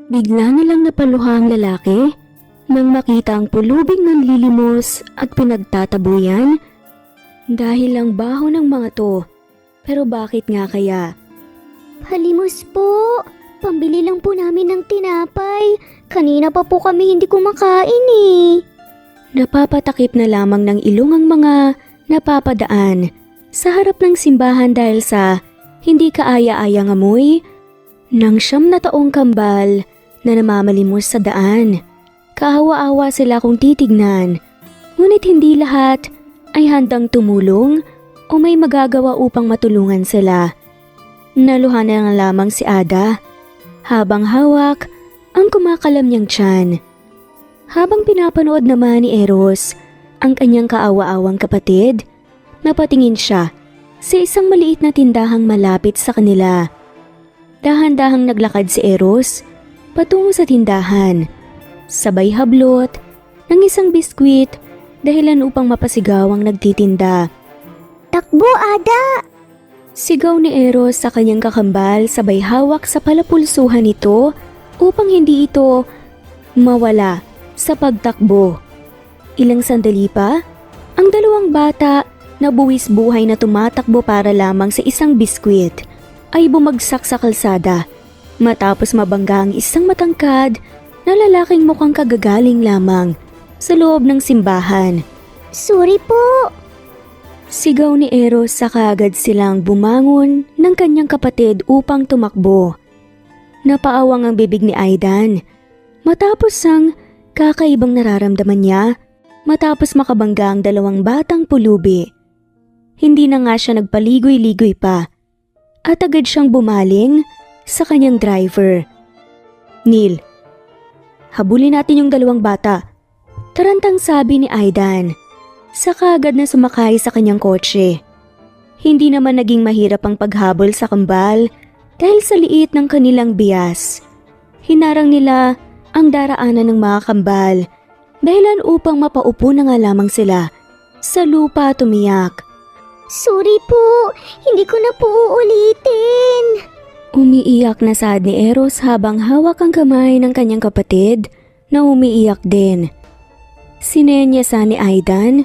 Bigla na lang napaluha ang lalaki nang makita ang pulubing nanlilimos at pinagtatabuyan. Dahil lang baho ng mga to. Pero bakit nga kaya? Halimos po. Pambili lang po namin ng tinapay. Kanina pa po kami hindi kumakain eh. Napapatakip na lamang ng ilong ang mga napapadaan sa harap ng simbahan dahil sa hindi kaaya-ayang amoy ng 9 na taong kambal na namamalimos sa daan. Kaawa-awa sila kung titignan, ngunit hindi lahat ay handang tumulong o may magagawa upang matulungan sila. Naluha na nga lamang si Ada habang hawak ang kumakalam niyang tiyan. Habang pinapanood naman ni Eros ang kanyang kaawa-awang kapatid, napatingin siya sa isang maliit na tindahang malapit sa kanila. Dahan-dahang naglakad si Eros patungo sa tindahan, sabay hablot ng isang biskwit dahilan upang mapasigaw ang nagtitinda. Takbo, Ada! Sigaw ni Eros sa kanyang kakambal sabay hawak sa palapulsuhan nito upang hindi ito mawala sa pagtakbo. Ilang sandali pa, ang dalawang bata na buwis buhay na tumatakbo para lamang sa isang biskwit ay bumagsak sa kalsada matapos mabangga ang isang matangkad na lalaking mukhang kagagaling lamang sa loob ng simbahan. Sorry po! Sigaw ni Eros sa kaagad silang bumangon ng kanyang kapatid upang tumakbo. Napaawang ang bibig ni Aidan matapos ang kakaibang nararamdaman niya matapos makabangga ang dalawang batang pulubi. Hindi na nga siya nagpaligoy-ligoy pa at agad siyang bumaling sa kanyang driver. Neil, habulin natin yung dalawang bata. Tarantang sabi ni Aidan sa kaagad na sumakay sa kanyang kotse. Hindi naman naging mahirap ang paghabol sa kambal dahil sa liit ng kanilang bias. Hinarang nila ang daraanan ng mga kambal dahilan upang mapaupo na nga lamang sila sa lupa at umiyak. Sorry po! Hindi ko na po uulitin! Umiiyak na sad ni Eros habang hawak ang kamay ng kanyang kapatid na umiiyak din. Sinenyasan ni Aidan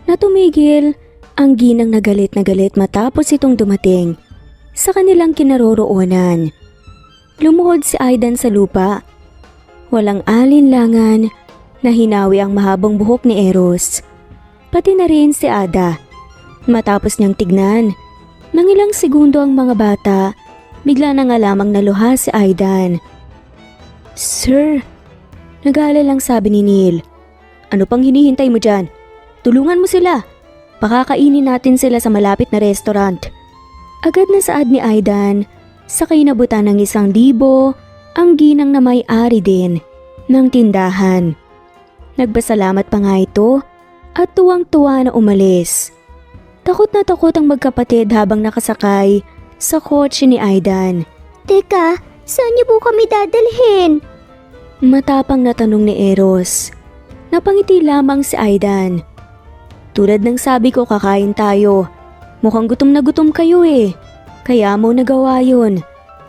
na tumigil ang ginang na galit matapos itong dumating sa kanilang kinaroroonan. Lumuhod si Aidan sa lupa. Walang alinlangan na hinawi ang mahabang buhok ni Eros. Pati na rin si Ada. Matapos niyang tignan ng ilang segundo ang mga bata, bigla na nga lamang naluha si Aidan. Sir, nag-aalalang sabi ni Neil. Ano pang hinihintay mo dyan? Tulungan mo sila. Pakakainin natin sila sa malapit na restaurant. Agad na saad ni Aidan sa kinabutan ng 1,000 ang ginang na may-ari din ng tindahan. Nagpasalamat pa nga ito at tuwang-tuwa na umalis. Takot na takot ang magkapatid habang nakasakay sa kotse ni Aidan. Teka, saan niyo po kami dadalhin? Matapang na tanong ni Eros. Napangiti lamang si Aidan. Tulad ng sabi ko, kakain tayo. Mukhang gutom na gutom kayo eh. Kaya mo nagawa yun.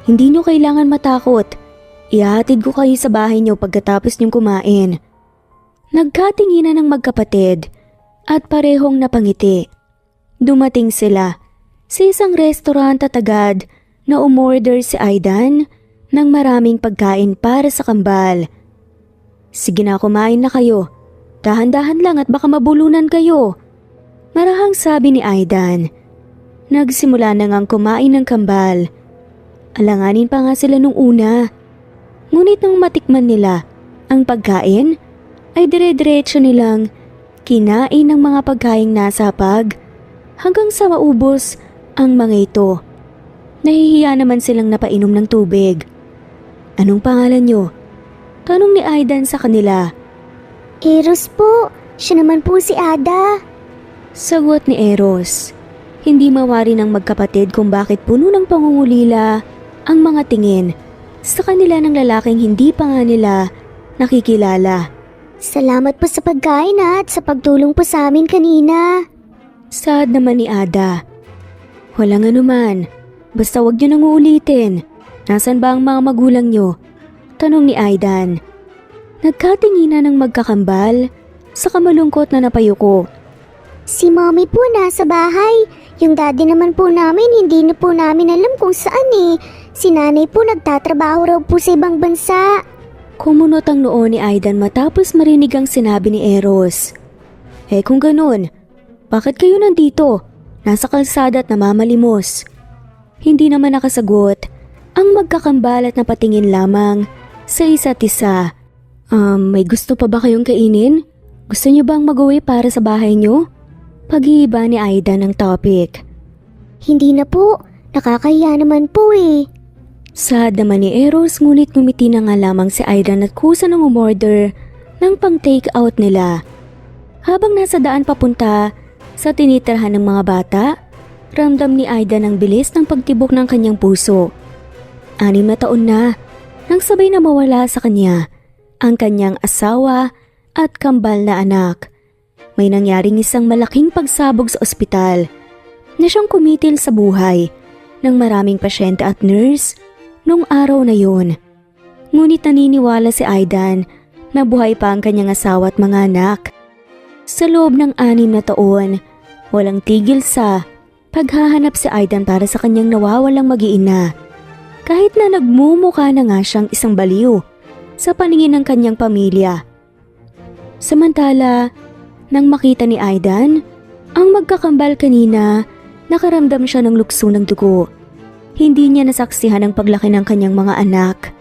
Hindi nyo kailangan matakot. Ihahatid ko kayo sa bahay nyo pagkatapos nyong kumain. Nagkatinginan ng magkapatid at parehong napangiti. Dumating sila sa isang restaurant at agad na umorder si Aidan ng maraming pagkain para sa kambal. Sige na, kumain na kayo. Dahan-dahan lang at baka mabulunan kayo. Marahang sabi ni Aidan. Nagsimula na ngang kumain ng kambal. Alanganin pa nga sila nung una. Ngunit nung matikman nila ang pagkain, ay dire-diretso nilang kinain ng mga pagkaing nasa hapag hanggang sa maubos ang mga ito. Nahihiya naman silang napainom ng tubig. Anong pangalan nyo? Tanong ni Aidan sa kanila. Eros po, siya naman po si Ada. Sagot ni Eros. Hindi mawari ng magkapatid kung bakit puno ng pangungulila ang mga tingin sa kanila ng lalaking hindi pa nga nila nakikilala. Salamat po sa pagkain at sa pagtulong po sa amin kanina. Sad naman ni Ada. Walang anuman, basta wag nyo nang uulitin. Nasaan ba ang mga magulang nyo? Tanong ni Aidan. Nagkatinginan ng magkakambal sa kamalungkot na napayuko. Si mommy po nasa bahay. Yung daddy naman po namin, hindi na po namin alam kung saan eh. Si nanay po nagtatrabaho raw po sa ibang bansa. Kumunot ang noo ni Aidan matapos marinig ang sinabi ni Eros. Kung ganun, bakit kayo nandito? Nasa kalsada at namamalimos. Hindi naman nakasagot ang magkakambal at napatingin lamang sa isa't isa. May gusto pa ba kayong kainin? Gusto niyo bang mag-uwi para sa bahay niyo? Pag-iiba ni Aidan ng topic. Hindi na po, nakakahiya naman po eh. Sad naman ni Eros ngunit ngumiti na nga lamang si Aidan at kusa ng umorder ng pang-take out nila. Habang nasa daan papunta sa tinitirhan ng mga bata, ramdam ni Aidan ang bilis ng pagtibok ng kanyang puso. 6 na taon na nang sabay na mawala sa kanya ang kanyang asawa at kambal na anak. May nangyaring isang malaking pagsabog sa ospital na siyang kumitil sa buhay ng maraming pasyente at nurse nung araw na yun. Ngunit naniniwala si Aidan na buhay pa ang kanyang asawa at mga anak. Sa loob ng 6 na taon, walang tigil sa paghahanap si Aidan para sa kanyang nawawalang mag-iina. Kahit na nagmumukha na nga siyang isang baliw sa paningin ng kanyang pamilya. Samantala, nang makita ni Aidan ang magkakambal kanina, nakaramdam siya ng lukso ng dugo. Hindi niya nasaksihan ang paglaki ng kanyang mga anak.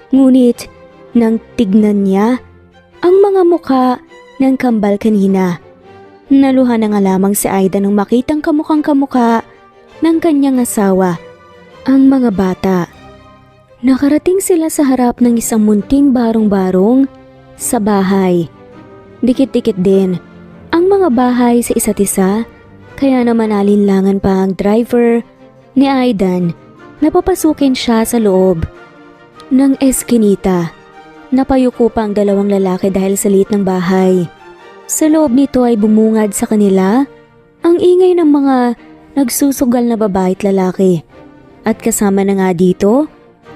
Ngunit, nang tignan niya ang mga muka ng kambal kanina, naluha na nga lamang si Aidan nang makitang kamukhang kamuka ng kanyang asawa, ang mga bata. Nakarating sila sa harap ng isang munting barong-barong sa bahay. Dikit-dikit din ang mga bahay sa isa't isa, kaya naman alinlangan pa ang driver ni Aidan na papasukin siya sa loob ng eskinita. Napayuko pa ang 2 lalaki dahil sa liit ng bahay. Sa loob nito ay bumungad sa kanila ang ingay ng mga nagsusugal na babae at lalaki. At kasama na nga dito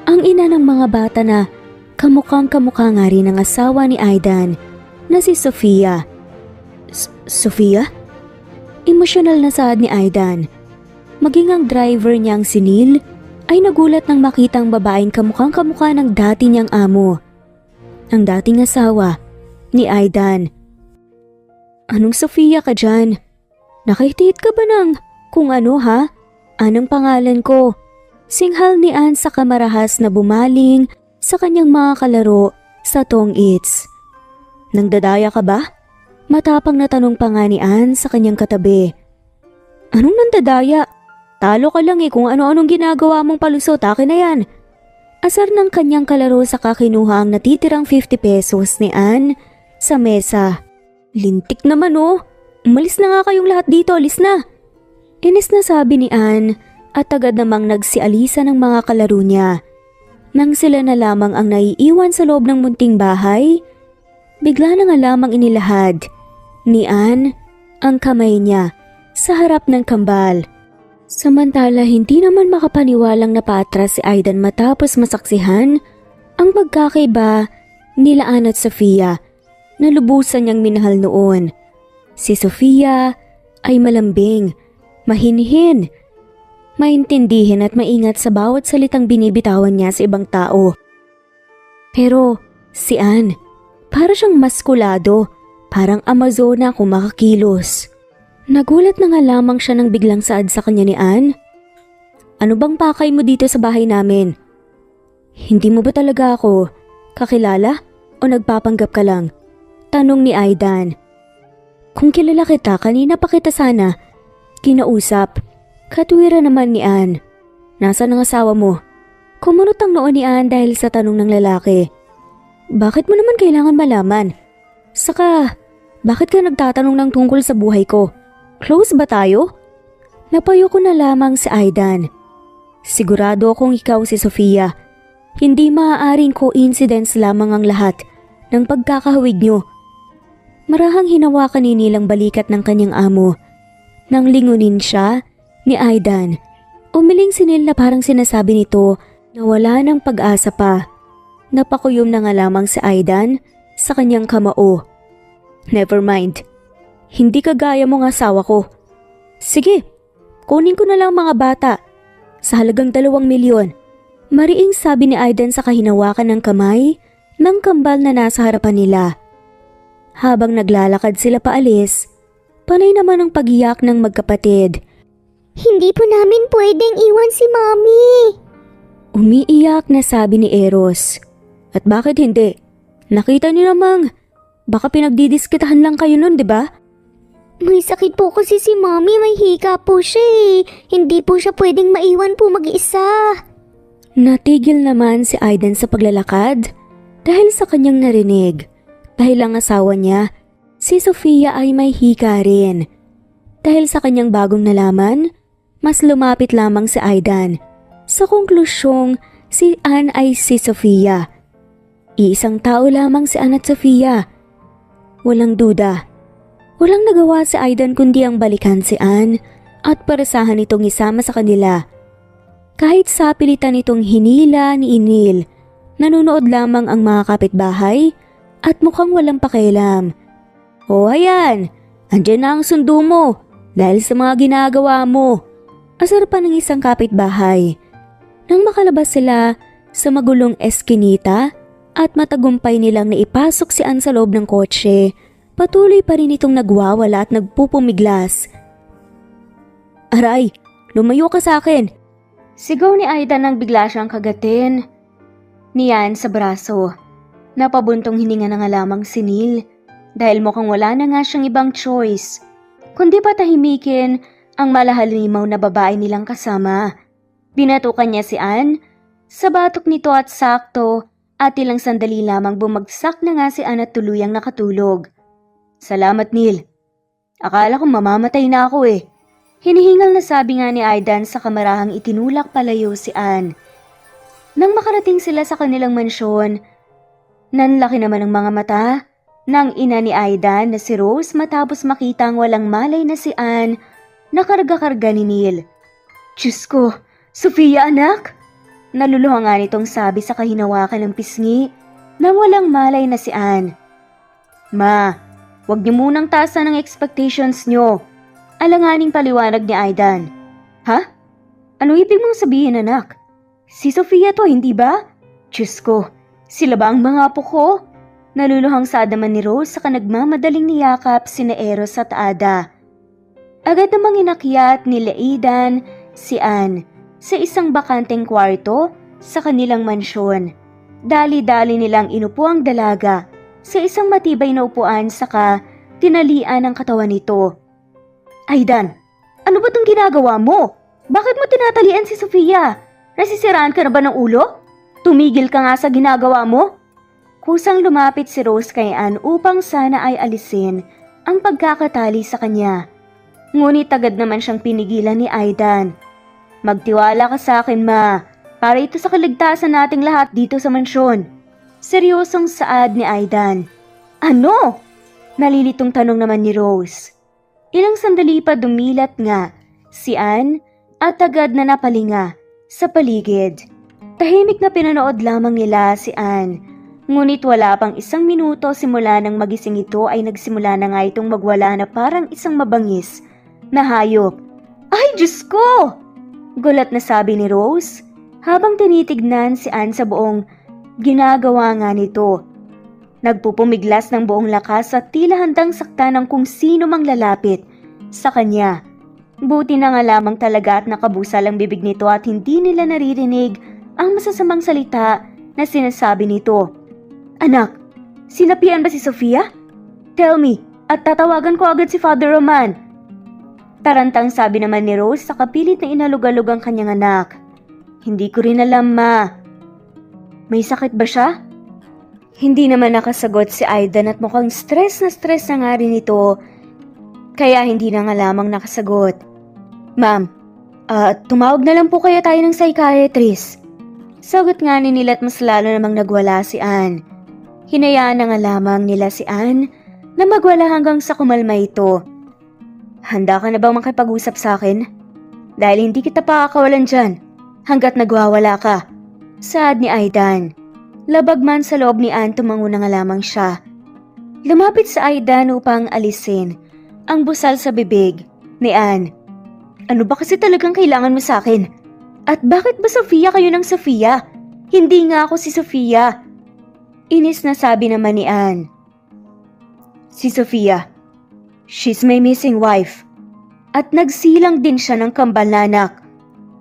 ang ina ng mga bata na kamukhang-kamukha nga rin ng asawa ni Aidan na si Sofia. Sofia? Emosyonal na saad ni Aidan. Maging ang driver niyang si Neil ay nagulat nang makitang babaeng kamukhang-kamukha ng dati niyang amo. Ang dating asawa ni Aidan. Anong Sofia ka dyan? Nakahit ka ba ng kung ano ha? Anong pangalan ko? Singhal ni Ann sa kamarahas na bumaling sa kanyang mga kalaro sa Tong Eats. Nangdadaya ka ba? Matapang na tanong pa nga ni Ann sa kanyang katabi. Anong nandadaya? Talo ka lang kung ano-anong ginagawa mong palusot, akin na yan. Asar ng kanyang kalaro sa kakinuha ang natitirang 50 pesos ni Ann sa mesa. Lintik naman Umalis na nga kayong lahat dito, alis na. Inis na sabi ni Ann at agad namang nagsialisa ng mga kalaro niya. Nang sila na lamang ang naiiwan sa loob ng munting bahay, bigla na nga lamang inilahad ni Ann ang kamay niya sa harap ng kambal. Samantala hindi naman makapaniwalang napaatras si Aidan matapos masaksihan ang pagkakaiba nila Ann at Sofia na lubusan niyang minahal noon. Si Sofia ay malambing, mahinhin, maintindihin at maingat sa bawat salitang binibitawan niya sa ibang tao. Pero si Ann, para siyang maskulado, parang Amazona kung makakilos. Nagulat na nga lamang siya nang biglang saad sa kanya ni Ann. Ano bang pakay mo dito sa bahay namin? Hindi mo ba talaga ako kakilala o nagpapanggap ka lang? Tanong ni Aidan. Kung kilala kita, kanina pa kita sana kinausap. Katwira naman ni Ann. Nasaan ang asawa mo? Kumunot ang noo ni Ann dahil sa tanong ng lalaki. Bakit mo naman kailangan malaman? Saka, bakit ka nagtatanong ng tungkol sa buhay ko? Close ba tayo? Napayo ko na lamang si Aidan. Sigurado akong ikaw si Sofia. Hindi maaaring coincidence lamang ang lahat ng pagkakahawig nyo. Marahang hinawakan ni Neil ang balikat ng kanyang amo. Nang lingunin siya ni Aidan, umiling si Neil na parang sinasabi nito na wala ng pag-asa pa. Napakuyom na nga lamang si Aidan sa kanyang kamao. Never mind. Hindi kagaya mong asawa ko. Sige, kunin ko na lang mga bata. Sa halagang 2 milyon. Mariing sabi ni Aidan sa kahinawakan ng kamay ng kambal na nasa harapan nila. Habang naglalakad sila paalis, panay naman ang pagiyak ng magkapatid. Hindi po namin pwedeng iwan si Mommy. Umiiyak na sabi ni Eros. At bakit hindi? Nakita niyo namang baka pinagdidiskitahan lang kayo nun, di ba? May sakit po kasi si Mommy, may hika po siya eh. Hindi po siya pwedeng maiwan po mag-isa. Natigil naman si Aidan sa paglalakad dahil sa kanyang narinig. Dahil ang asawa niya, si Sofia ay may hika rin. Dahil sa kanyang bagong nalaman, mas lumapit lamang si Aidan sa konklusyong si Anne ay si Sofia. Iisang tao lamang si Anne at Sofia. Walang duda. Walang nagawa si Aidan kundi ang balikan si Anne at parasahan itong isama sa kanila. Kahit sa pilitan itong hinila ni Inil, nanonood lamang ang mga kapitbahay at mukhang walang pakialam. O ayan, andyan na ang sundo mo dahil sa mga ginagawa mo. Asar pa ng isang kapitbahay. Nang makalabas sila sa magulong eskinita at matagumpay nilang naipasok si Anne sa loob ng kotse, patuloy pa rin itong nagwawala at nagpupumiglas. Aray, lumayo ka sa akin! Sigaw ni Aidan nang bigla siyang kagatin ni Anne sa braso. Napabuntong hininga na nga lamang si Neil dahil mukhang wala na nga siyang ibang choice kundi patahimikin ang malahalimaw na babae nilang kasama. Binatukan niya si Anne sa batok nito at sakto at ilang sandali lamang bumagsak na nga si Anne at tuluyang nakatulog. Salamat Neil. Akala ko mamamatay na ako eh. Hinihingal na sabi nga ni Aidan sa kamarahang itinulak palayo si Anne. Nang makarating sila sa kanilang mansyon, nanlaki naman ang mga mata ng ina ni Aidan na si Rose matapos makita ang walang malay na si Anne na karga-karga ni Neil. Diyos ko, Sofia anak! Naluluha nga nitong sabi sa kahinawakan ng pisngi nang walang malay na si Anne. Ma, huwag niyo munang taasan ang expectations niyo. Alanganing paliwanag ni Aidan. Ha? Anong ibig mong sabihin anak? Si Sofia to, hindi ba? Diyos ko, sila ba ang mga apo ko? Naluluhang saad naman ni Rose sa nagmamadaling niyakap sina Eros at Ada. Agad namang inakyat ni Aidan si Anne sa isang bakanteng kwarto sa kanilang mansyon. Dali-dali nilang inupo ang dalaga sa isang matibay na upuan saka tinalian ang katawan nito. Aidan, ano ba itong ginagawa mo? Bakit mo tinatalian si Sofia? Nasisiraan ka na ba ng ulo? Tumigil ka nga sa ginagawa mo? Kusang lumapit si Rose kay Anne upang sana ay alisin ang pagkakatali sa kanya. Ngunit agad naman siyang pinigilan ni Aidan. Magtiwala ka sa akin ma, para ito sa kaligtasan nating lahat dito sa mansyon. Seryosong saad ni Aidan. Ano? Nalilitong tanong naman ni Rose. Ilang sandali pa dumilat nga si Anne at agad na napalinga sa paligid. Tahimik na pinanood lamang nila si Anne. Ngunit wala pang 1 minuto simula nang magising ito ay nagsimula na nga itong magwala na parang isang mabangis na hayop. Ay, Diyos ko! Gulat na sabi ni Rose habang tinitignan si Anne sa buong ginagawa nga nito. Nagpupumiglas ng buong lakas at tila handang sakta ng kung sino mang lalapit sa kanya. Buti na nga lamang talaga at nakabusal ang bibig nito at hindi nila naririnig ang masasamang salita na sinasabi nito. Anak, sinapian ba si Sofia? Tell me, at tatawagan ko agad si Father Roman. Tarantang sabi naman ni Rose sa kapilit na inalug-alug ang kanyang anak. Hindi ko rin alam ma. May sakit ba siya? Hindi naman nakasagot si Aidan at mukhang stress na nga rin ito. Kaya hindi na nga lamang nakasagot. Ma'am, tumawag na lang po kaya tayo ng psychiatrist. Sagot nga ni Neil at mas lalo namang nagwala si Anne. Hinayaan na nga lamang nila si Anne na magwala hanggang sa kumalma ito. Handa ka na bang makipag-usap sa akin? Dahil hindi kita pakakawalan dyan hanggat nagwawala ka. Saad ni Aidan. Labag man sa loob ni Ann, tumango na nga lamang siya. Lumapit sa Aidan upang alisin ang busal sa bibig ni Ann. Ano ba kasi talagang kailangan mo sa akin? At bakit ba Sofia kayo ng Sofia? Hindi nga ako si Sofia. Inis na sabi naman ni Ann. Si Sofia. She's my missing wife. At nagsilang din siya ng kambal na anak.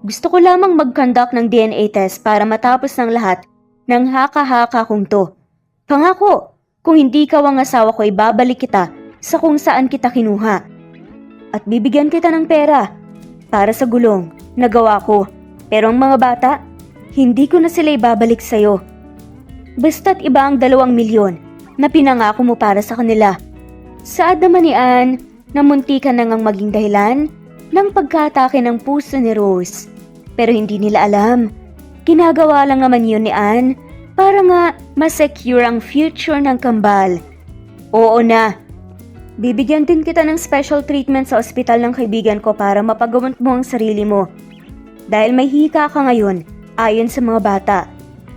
Gusto ko lamang mag-conduct ng DNA test para matapos ng lahat ng haka-haka kong to. Pangako, kung hindi ikaw ang asawa ko, ibabalik kita sa kung saan kita kinuha. At bibigyan kita ng pera para sa gulong na gawa ko. Pero ang mga bata, hindi ko na sila ibabalik sa'yo. Basta't iba ang 2 milyon na pinangako mo para sa kanila. Saad naman ni Ann na muntikan na ngang maging dahilan ng pagkatake ng puso ni Rose. Pero hindi nila alam. Ginagawa lang naman yun ni Ann para nga ma-secure ang future ng kambal. Oo na. Bibigyan din kita ng special treatment sa ospital ng kaibigan ko para mapagawant mo ang sarili mo. Dahil may hika ka ngayon, ayon sa mga bata.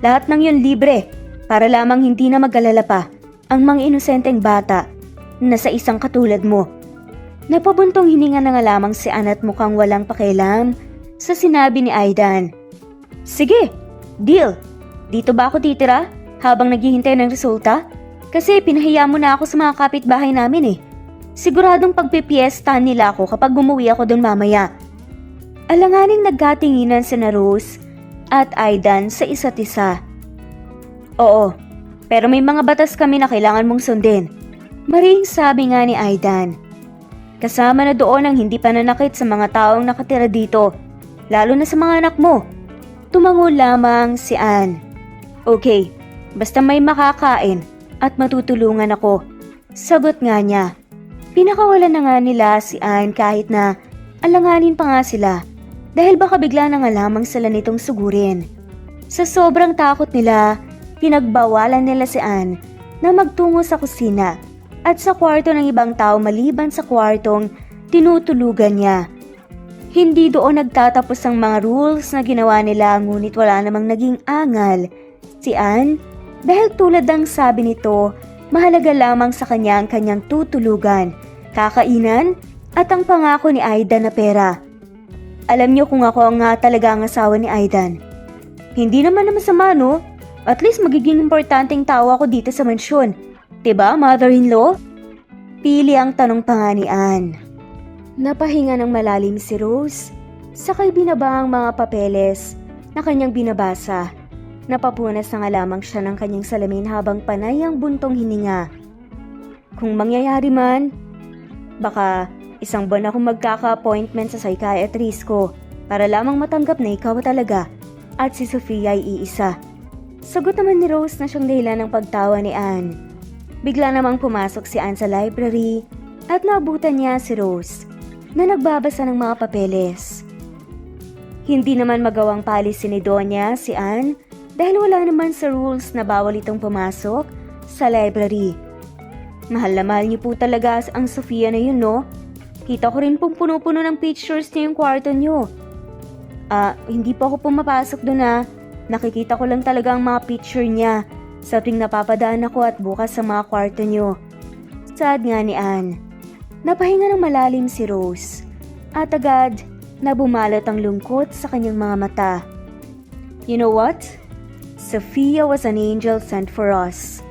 Lahat ng yun libre para lamang hindi na mag-alala pa ang mga inosenteng bata na sa isang katulad mo. Napabuntong hininga na nga lamang si Ann at mukhang walang pakialam sa sinabi ni Aidan. Sige, deal. Dito ba ako titira habang naghihintay ng resulta? Kasi pinahiya mo na ako sa mga kapitbahay namin eh. Siguradong pagpipiestahan nila ako kapag umuwi ako doon mamaya. Alanganing nagkatinginan sina Rose at Aidan sa isa't isa. Oo, pero may mga batas kami na kailangan mong sundin. Maring sabi nga ni Aidan. Kasama na doon ang hindi pananakit sa mga taong nakatira dito, lalo na sa mga anak mo. Tumango lamang si Ann. Okay, basta may makakain at matutulungan ako. Sagot nga niya. Pinakawalan na nga nila si Ann kahit na alanganin pa nga sila dahil baka bigla na nga lamang sila nitong sugurin. Sa sobrang takot nila, pinagbawalan nila si Ann na magtungo sa kusina at sa kwarto ng ibang tao maliban sa kwartong tinutulugan niya. Hindi doon nagtatapos ang mga rules na ginawa nila ngunit wala namang naging angal si Ann dahil tulad ng sabi nito, mahalaga lamang sa kanya ang kanyang tutulugan, kakainan at ang pangako ni Aidan na pera. Alam niyo kung ako ang nga talaga ang asawa ni Aidan. Hindi naman masama no? At least magiging importanteng tao ako dito sa mansyon. Diba, mother-in-law? Pili ang tanong pa nga ni Ann. Napahinga ng malalim si Rose, sakay binaba ang mga papeles na kanyang binabasa. Napapunas na nga lamang siya ng kanyang salamin habang panay ang buntong hininga. Kung mangyayari man, baka 1 buwan akong magkaka-appointment sa psychiatrist ko para lamang matanggap na ikaw talaga at si Sofia ay iisa. Sagot naman ni Rose na siyang dahilan ng pagtawa ni Ann. Bigla namang pumasok si Ann sa library at naabutan niya si Rose na nagbabasa ng mga papeles. Hindi naman magawang palisin ni Donya si Ann dahil wala naman sa rules na bawal itong pumasok sa library. Mahal na mahal niyo po talaga ang Sofia na yun, no? Kita ko rin pong puno-puno ng pictures niya yung kwarto niyo. Hindi pa ako pumapasok doon ha. Nakikita ko lang talaga ang mga picture niya sa tuwing napapadaan ako at bukas sa mga kwarto niyo. Sad nga ni Ann. Napahinga ng malalim si Rose at agad na bumalot ang lungkot sa kanyang mga mata. You know what? Sofia was an angel sent for us.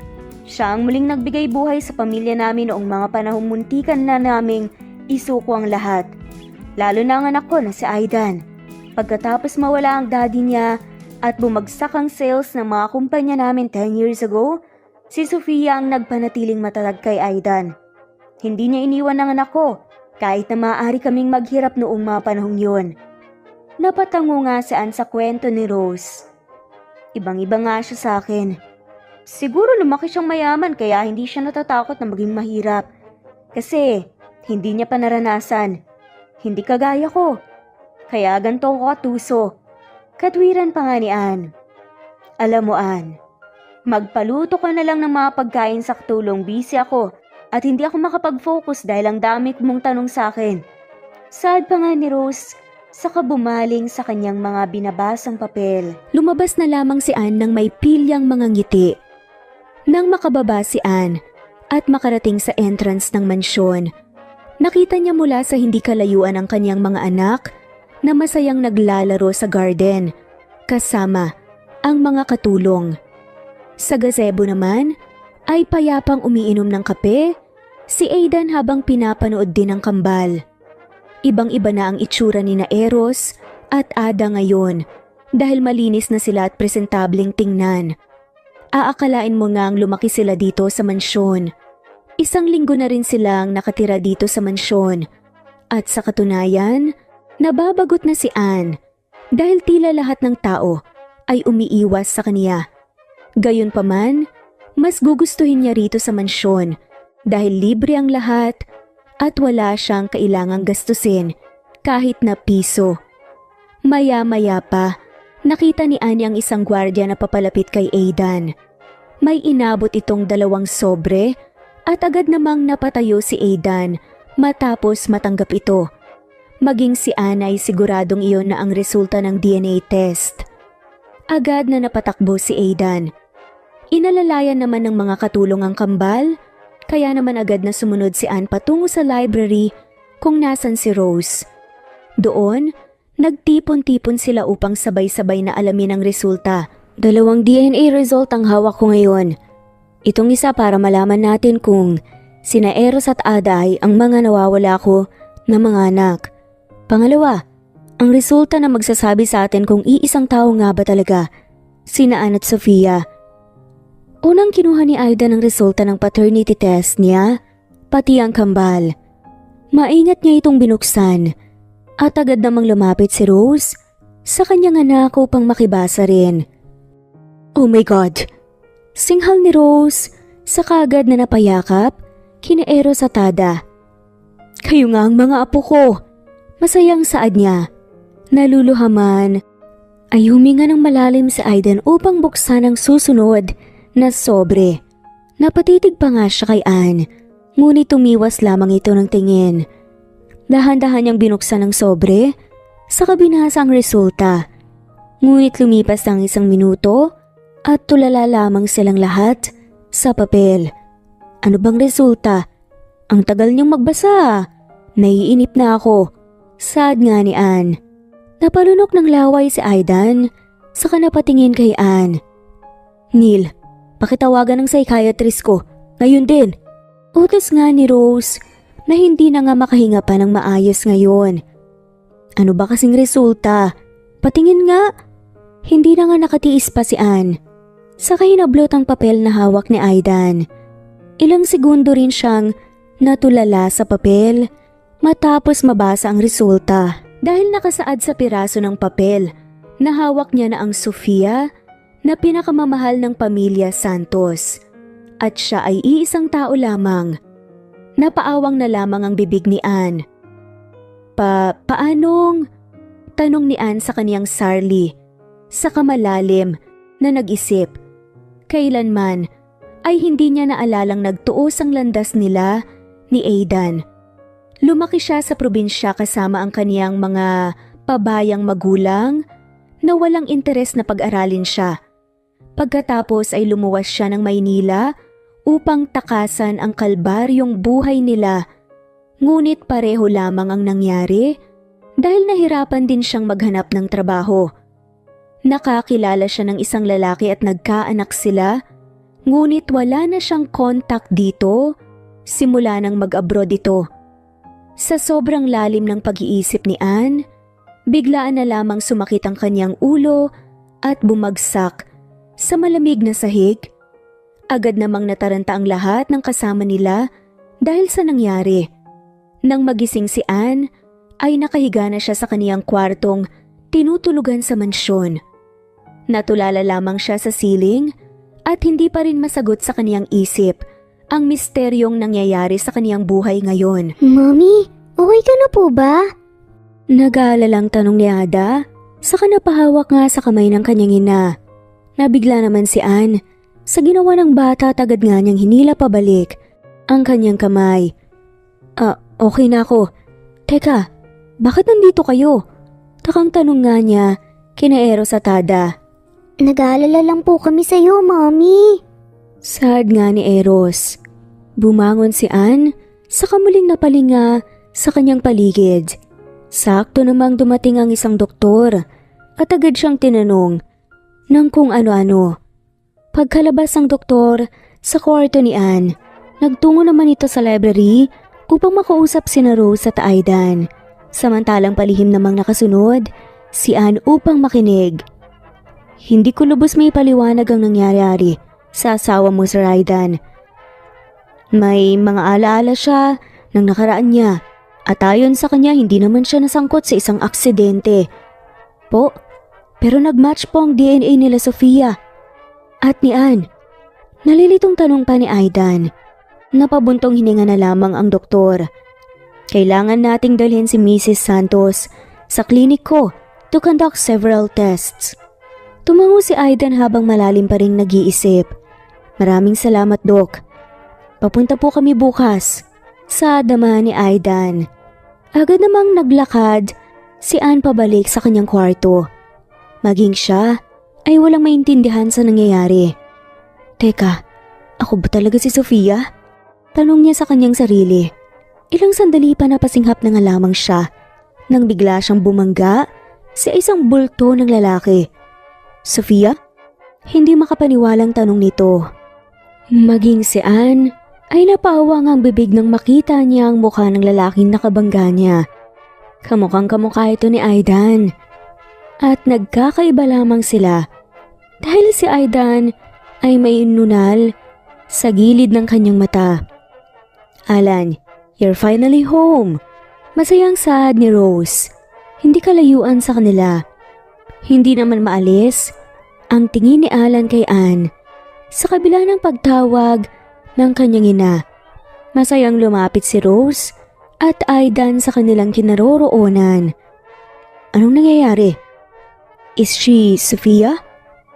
Siya ang muling nagbigay buhay sa pamilya namin noong mga panahong muntikan na naming isuko ang lahat. Lalo na ang anak ko na si Aidan. Pagkatapos mawala ang daddy niya at bumagsak ang sales ng mga kumpanya namin 10 years ago, si Sofia ang nagpanatiling matatag kay Aidan. Hindi niya iniwan ang anak ko, kahit na maaari kaming maghirap noong mga panahong yun. Napatango nga si Ann sa kwento ni Rose. Ibang-iba nga siya sa akin. Siguro lumaki siyang mayaman kaya hindi siya natatakot na maging mahirap. Kasi hindi niya pa naranasan. Hindi kagaya ko. Kaya ganito ko katuso. Katwiran pa nga ni Ann. Alam mo Ann, magpaluto ka na lang ng mga pagkain sa katulong, busy ako at hindi ako makapag-focus dahil ang dami mong tanong sa akin. Sad pa nga ni Rose saka bumaling sa kanyang mga binabasang papel. Lumabas na lamang si Anne nang may pilyang mga ngiti. Nang makababa si Anne at makarating sa entrance ng mansyon, nakita niya mula sa hindi kalayuan ang kanyang mga anak na masayang naglalaro sa garden kasama ang mga katulong. Sa gazebo naman ay payapang umiinom ng kape si Aidan habang pinapanood din ng kambal. Ibang-iba na ang itsura ni na Eros at Ada ngayon dahil malinis na sila at presentableng tingnan. Aakalain mo nga ang lumaki sila dito sa mansyon. Isang linggo na rin silang nakatira dito sa mansyon. At sa katunayan, nababagot na si Anne dahil tila lahat ng tao ay umiiwas sa kaniya. Gayunpaman, mas gugustuhin niya rito sa mansyon dahil libre ang lahat at wala siyang kailangang gastusin kahit na piso. Maya-maya pa, nakita ni Anne ang isang gwardiya na papalapit kay Aidan. May inabot itong 2 sobre at agad namang napatayo si Aidan matapos matanggap ito. Maging si Anne ay siguradong iyon na ang resulta ng DNA test. Agad na napatakbo si Aidan. Inalalayan naman ng mga katulong ang kambal, kaya naman agad na sumunod si Anne patungo sa library kung nasan si Rose. Doon, nagtipon-tipon sila upang sabay-sabay na alamin ang resulta. 2 DNA result ang hawak ko ngayon. Itong isa para malaman natin kung sina Eros at Ada ay ang mga nawawala ko na mga anak. Pangalawa, ang resulta na magsasabi sa atin kung iisang tao nga ba talaga, sina Anne at Sofia. Unang kinuha ni Aidan ang resulta ng paternity test niya, pati ang kambal. Maingat niya itong binuksan at agad namang lumapit si Rose sa kanyang anak upang makibasa rin. Oh my God! Singhal ni Rose sa kaagad na napayakap kina Eros at Ada. Kayo nga ang mga apo ko! Masayang saad niya. Naluluhaman ay huminga ng malalim si Aidan upang buksan ang susunod na sobre. Napatitig pa nga siya kay Anne, ngunit tumiwas lamang ito ng tingin. Dahan-dahan niyang binuksan ang sobre, saka binasa ang resulta. Ngunit lumipas ang 1 minuto at tulala lamang silang lahat sa papel. Ano bang resulta? Ang tagal niyang magbasa. Naiinip na ako. Sad nga ni Anne. Napalunok ng laway si Aidan, saka napatingin kay Anne. Neil, pakitawagan ng psychiatrist ko, ngayon din. Utos nga ni Rose na hindi na nga makahinga pa ng maayos ngayon. Ano ba kasing resulta? Patingin nga. Hindi na nga nakatiis pa si Anne. Saka hinablot ang papel na hawak ni Aidan. Ilang segundo rin siyang natulala sa papel matapos mabasa ang resulta. Dahil nakasaad sa piraso ng papel na hawak niya na ang Sofia na pinakamamahal ng pamilya Santos. At siya ay iisang tao lamang. Napaawang na lamang ang bibig ni Anne. Paanong? Tanong ni Anne sa kaniyang sarili, sa kamalalim na nag-isip. Kailanman ay hindi niya naalalang nagtuos ang landas nila ni Aidan. Lumaki siya sa probinsya kasama ang kaniyang mga pabayang magulang na walang interes na pag-aralin siya. Pagkatapos ay lumuwas siya ng Maynila upang takasan ang kalbaryong buhay nila. Ngunit pareho lamang ang nangyari dahil nahirapan din siyang maghanap ng trabaho. Nakakilala siya ng isang lalaki at nagkaanak sila, ngunit wala na siyang contact dito simula nang mag-abroad ito. Sa sobrang lalim ng pag-iisip ni Anne, biglaan na lamang sumakit ang kanyang ulo at bumagsak sa malamig na sahig. Agad namang nataranta ang lahat ng kasama nila dahil sa nangyari. Nang magising si Anne, ay nakahiga na siya sa kaniyang kwartong tinutulugan sa mansyon. Natulala lamang siya sa siling at hindi pa rin masagot sa kaniyang isip ang misteryong nangyayari sa kaniyang buhay ngayon. Mommy, okay ka na po ba? Nag-aalalang tanong ni Ada, saka napahawak nga sa kamay ng kanyang ina. Nabigla naman si Anne. Sa ginawa ng bata at agad nga niyang hinila pabalik ang kanyang kamay. Okay na ako. Teka, bakit nandito kayo? Takang tanong nga niya kina Eros at Ada. Nag-aalala lang po kami sa'yo, Mommy. Sad nga ni Eros. Bumangon si Anne sa kamuling napalinga sa kanyang paligid. Sakto namang dumating ang isang doktor at agad siyang tinanong ng kung ano-ano. Pagkalabas ng doktor sa kwarto ni Anne, nagtungo naman ito sa library upang makausap sina Rose at Aidan. Samantalang palihim namang nakasunod si Anne upang makinig. Hindi ko lubos may paliwanag ang nangyari sa asawa mo, Sir Aidan. May mga alaala siya ng nakaraan niya at ayon sa kanya hindi naman siya nasangkot sa isang aksidente. Po, pero nagmatch po ang DNA nila Sofia at ni Anne. Nalilitong tanong pa ni Aidan. Napabuntong hininga na lamang ang doktor. Kailangan nating dalhin si Mrs. Santos sa klinik ko to conduct several tests. Tumango si Aidan habang malalim pa ring nag-iisip. Maraming salamat, Dok. Papunta po kami bukas sa dama ni Aidan. Agad namang naglakad si Anne pabalik sa kanyang kwarto. Maging siya ay walang maintindihan sa nangyayari. Teka, ako ba talaga si Sofia? Tanong niya sa kanyang sarili. Ilang sandali pa napasinghap na nga lamang siya nang bigla siyang bumangga sa isang bulto ng lalaki. Sofia? Hindi makapaniwalang tanong nito. Maging si Anne ay napawang ang bibig nang makita niya ang mukha ng lalaking nakabangga niya. Kamukhang kamukha ito ni Aidan. At nagkakaiba lamang sila dahil si Aidan ay may nunal sa gilid ng kanyang mata. Alan, you're finally home. Masayang saad ni Rose. Hindi kalayuan sa kanila. Hindi naman maalis ang tingin ni Alan kay Anne sa kabila ng pagtawag ng kanyang ina. Masayang lumapit si Rose at Aidan sa kanilang kinaroroonan. Anong nangyayari? Is she Sofia?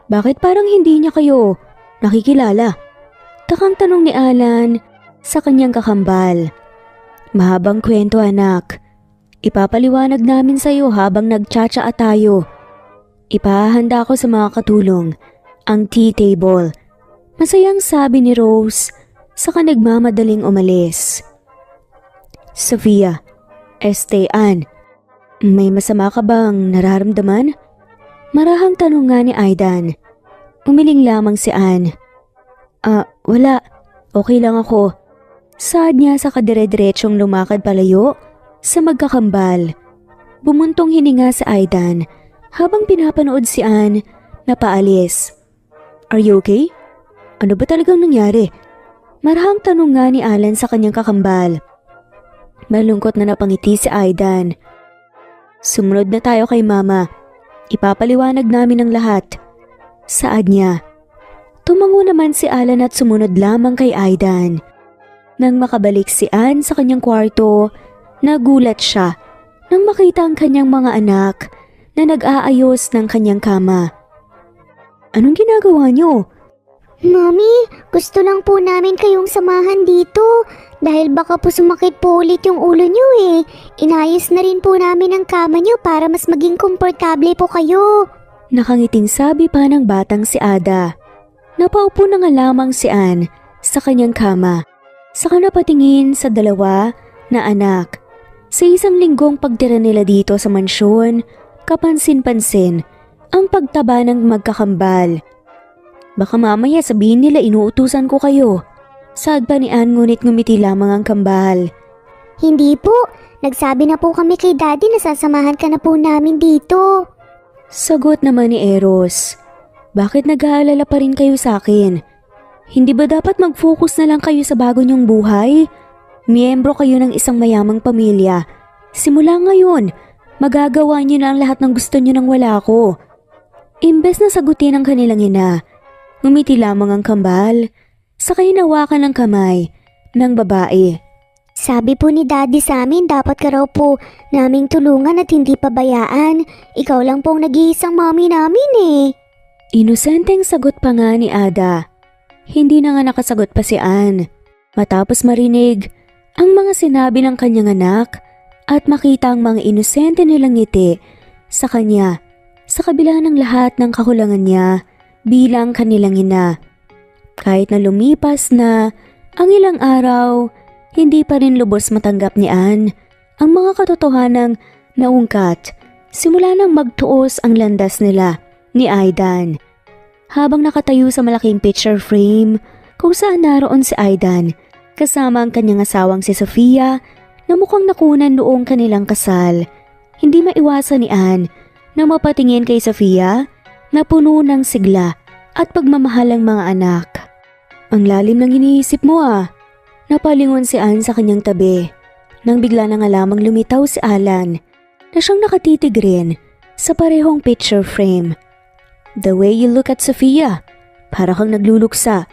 Bakit parang hindi niya kayo nakikilala? Takang tanong ni Alan sa kanyang kakambal. Mahabang kwento, anak. Ipapaliwanag namin sa iyo habang nagtsatsaa tayo. Ipahahanda ko sa mga katulong ang tea table. Masayang sabi ni Rose sa nagmamadaling umalis. Sofia, Anne, may masama ka bang nararamdaman? Marahang tanong nga ni Aidan. Umiling lamang si Anne. Wala. Okay lang ako. Saad niya sa kadire-diretsong lumakad palayo sa magkakambal. Bumuntong hininga sa Aidan habang pinapanood si Anne na paalis. Are you okay? Ano ba talagang nangyari? Marahang tanong nga ni Alan sa kanyang kakambal. Malungkot na napangiti si Aidan. Sumunod na tayo kay Mama. Ipapaliwanag namin ang lahat. Saad niya. Tumango naman si Alan at sumunod lamang kay Aidan. Nang makabalik si Anne sa kanyang kwarto, nagulat siya nang makita ang kanyang mga anak na nag-aayos ng kanyang kama. Anong ginagawa niyo? Mommy, gusto lang po namin kayong samahan dito dahil baka po sumakit po ulit yung ulo niyo eh. Inayos na rin po namin ang kama niyo para mas maging komportable po kayo. Nakangiting sabi pa ng batang si Ada. Napaupo na nga lamang si Anne sa kanyang kama. Saka napatingin sa dalawa na anak. Sa isang linggong pagtira nila dito sa mansyon, kapansin-pansin ang pagtaba ng magkakambal. Baka mamaya sabihin nila inuutusan ko kayo. Saad pa ni Anne ngunit ngumiti lamang ang kambal. Hindi po, nagsabi na po kami kay Daddy na sasamahan ka na po namin dito. Sagot naman ni Eros. Bakit nag-aalala pa rin kayo sa akin? Hindi ba dapat mag-focus na lang kayo sa bago niyong buhay? Miyembro kayo ng isang mayamang pamilya. Simula ngayon, magagawa niyo na ang lahat ng gusto niyo nang wala ako. Imbes na sagutin ang kanilang ina, ngumiti lamang ang kambal, saka hinawakan ng kamay ng babae. Sabi po ni Daddy sa amin dapat ka raw po naming tulungan at hindi pabayaan. Ikaw lang pong nag-iisang mommy namin eh. Inosenteng sagot pa nga ni Ada. Hindi na nga nakasagot pa si Anne. Matapos marinig ang mga sinabi ng kanyang anak at makita ang mga inosente nilang ngiti, sa kanya sa kabila ng lahat ng kakulangan niya bilang kanilang ina. Kahit na lumipas na ang ilang araw, hindi pa rin lubos matanggap ni Anne ang mga katotohanang naungkat simula nang magtuos ang landas nila ni Aidan. Habang nakatayo sa malaking picture frame kung saan naroon si Aidan kasama ang kanyang asawang si Sofia na mukhang nakunan noong kanilang kasal, hindi maiwasan ni Anne na mapatingin kay Sofia na puno ng sigla at pagmamahal ang mga anak. Ang lalim ng iniisip mo ah. Napalingon si Anne sa kanyang tabi nang bigla na nga lamang lumitaw si Alan na siyang nakatitig rin sa parehong picture frame. The way you look at Sofia, para kang nagluluksa.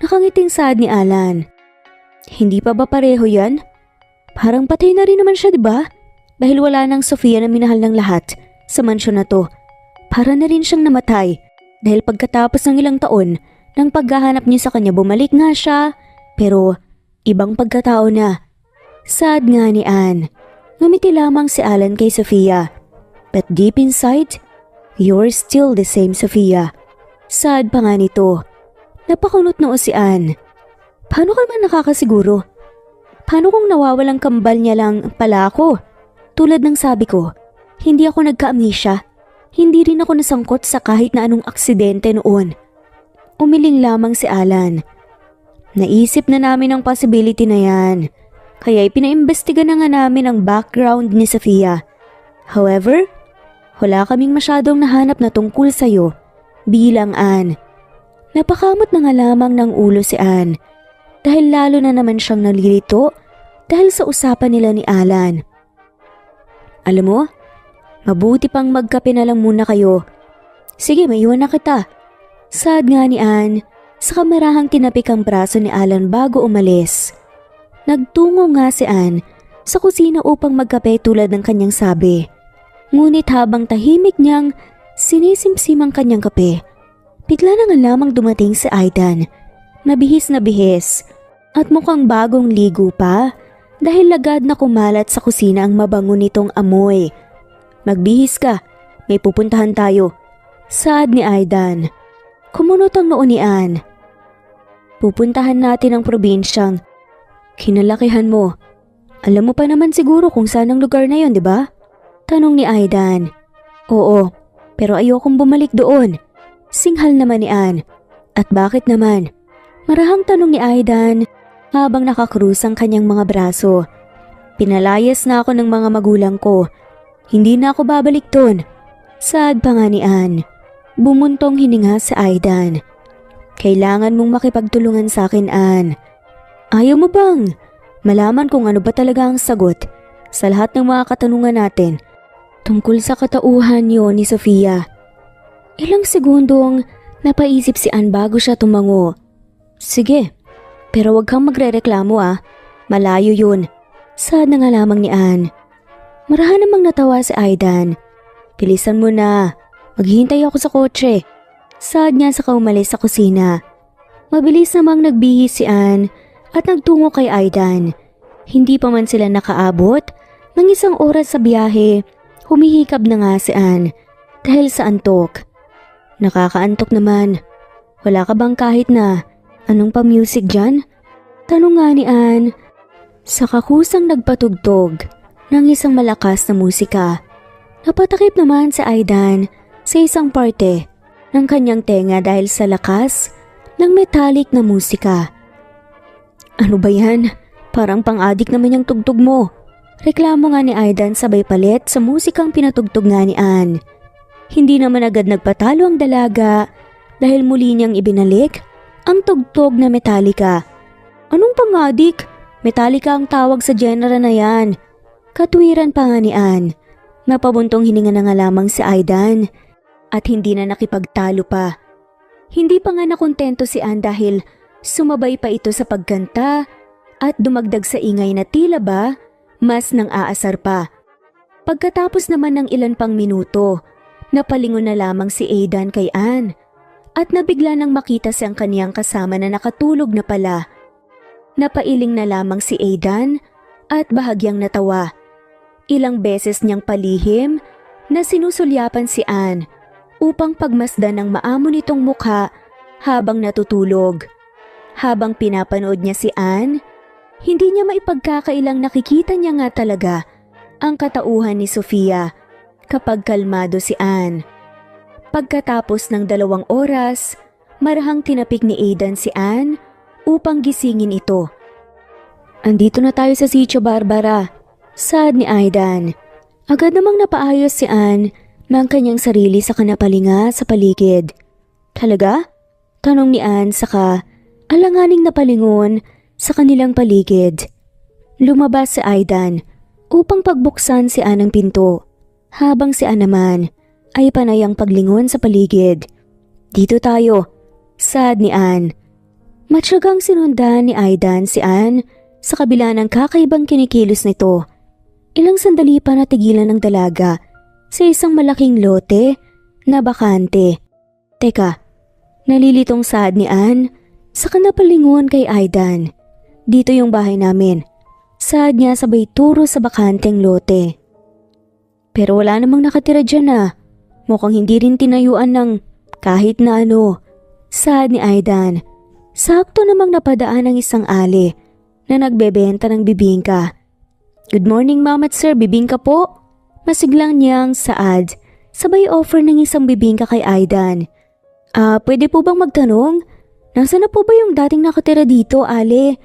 Nakangiting saad ni Alan. Hindi pa ba pareho yan? Parang patay na rin naman siya, diba? Dahil wala nang Sofia na minahal ng lahat sa mansyon na to. Para na rin siyang namatay dahil pagkatapos ng ilang taon ng paghahanap niya sa kanya bumalik nga siya pero ibang pagkatao na. Sad nga ni Anne. Ngumiti lamang si Alan kay Sofia. But deep inside, you're still the same Sofia. Sad pa nga nito. Napakunot noo si Anne. Paano ka naman nakakasiguro? Paano kung nawawalang kambal niya lang pala ako? Tulad ng sabi ko, hindi ako nagka-amnesia. Hindi rin ako nasangkot sa kahit na anong aksidente noon. Umiling lamang si Alan. Naisip na namin ang possibility na yan. Kaya ipinaimbestiga na nga namin ang background ni Sofia. However, wala kaming masyadong nahanap na tungkol sa'yo bilang Anne. Napakamot na nga lamang ng ulo si Anne dahil lalo na naman siyang nalilito dahil sa usapan nila ni Alan. Alam mo, mabuti pang magkape na lang muna kayo. Sige, maiwan na kita. Sad nga ni Anne sa kamarahang tinapik ang braso ni Alan bago umalis. Nagtungo nga si Anne sa kusina upang magkape tulad ng kanyang sabi. Ngunit habang tahimik niyang sinisimsim ang kanyang kape, bigla na nga lamang dumating si Aidan. Na bihis at mukhang bagong ligo pa dahil lagad na kumalat sa kusina ang mabango nitong amoy. Magbihis ka, may pupuntahan tayo. Sad ni Aidan. Kumunot ang noo ni Anne. Pupuntahan natin ang probinsyang kinalakihan mo. Alam mo pa naman siguro kung saan ang lugar na yon, di ba? Tanong ni Aidan. Oo, pero ayokong bumalik doon. Singhal naman ni Anne. At bakit naman? Marahang tanong ni Aidan habang nakakrus ang kanyang mga braso. Pinalayas na ako ng mga magulang ko. Hindi na ako babalik doon. Sad pa nga ni Anne. Bumuntong hininga sa Aidan. Kailangan mong makipagtulungan sa akin, Anne. Ayaw mo bang malaman kung ano ba talaga ang sagot sa lahat ng mga katanungan natin tungkol sa katauhan niyo ni Sofia? Ilang segundong napaisip si Anne bago siya tumango. Sige, pero wag kang magrereklamo ah. Malayo yun. Sad na nga lamang ni Anne. Marahan namang natawa si Aidan. Bilisan mo na. Maghihintay ako sa kotse. Sad niya sa kaumalis sa kusina. Mabilis namang nagbihis si Anne at nagtungo kay Aidan. Hindi pa man sila nakaabot ng isang oras sa biyahe, humihikab na nga si Anne dahil sa antok. Nakakaantok naman. Wala ka bang kahit na anong pa-music dyan? Tanong nga ni Anne. Sa kakusang nagpatugtog ng isang malakas na musika. Napatakip naman si Aidan sa isang parte ng kanyang tenga dahil sa lakas ng metallic na musika. Ano ba yan? Parang pang-adik naman yung tugtog mo. Reklamo nga ni Aidan sabay palit sa musikang pinatugtog nga ni Anne. Hindi naman agad nagpatalo ang dalaga dahil muli niyang ibinalik ang tugtog na Metallica. Anong pang-adik? Metallica ang tawag sa genre na yan. Katwiran pa nga ni Anne. Napabuntong hininga na nga lamang si Aidan at hindi na nakipagtalo pa. Hindi pa nga nakontento si Anne dahil sumabay pa ito sa pagkanta at dumagdag sa ingay na tila ba mas nang aasar pa. Pagkatapos naman ng ilan pang minuto, napalingon na lamang si Aidan kay Anne at nabigla nang makita siyang kaniyang kasama na nakatulog na pala. Napailing na lamang si Aidan at bahagyang natawa. Ilang beses niyang palihim na sinusulyapan si Anne upang pagmasdan ng maamo nitong mukha habang natutulog. Habang pinapanood niya si Anne, hindi niya maipagkakailang nakikita niya nga talaga ang katauhan ni Sofia kapag kalmado si Anne. Pagkatapos ng 2 oras, marahang tinapik ni Aidan si Anne upang gisingin ito. "Andito na tayo sa Sitio Barbara," saad ni Aidan. Agad namang napaayos si Anne ng kanyang sarili sa kanapalinga sa paligid. "Talaga?" tanong ni Anne saka alanganing napalingon sa kanilang paligid. Lumabas si Aidan upang pagbuksan si Anne ng pinto, habang si Anne naman ay panayang paglingon sa paligid. "Dito tayo," saad ni Anne. Matyagang sinundan ni Aidan si Anne sa kabila ng kakaibang kinikilos nito. Ilang sandali pa natigilan ng dalaga sa isang malaking lote na bakante. "Teka," nalilitong saad ni Anne sa kanapalingon kay Aidan. "Dito yung bahay namin," saad niya sabay turo sa bakanteng lote. "Pero wala namang nakatira dyan ah. Mukhang hindi rin tinayuan ng kahit na ano," saad ni Aidan. Sakto namang napadaan ang isang ali na nagbebenta ng bibingka. "Good morning ma'am at sir, bibingka po," masiglang niyang saad, sabay offer ng isang bibingka kay Aidan. Pwede po bang magtanong? Nasaan na po ba yung dating nakatira dito, Ale?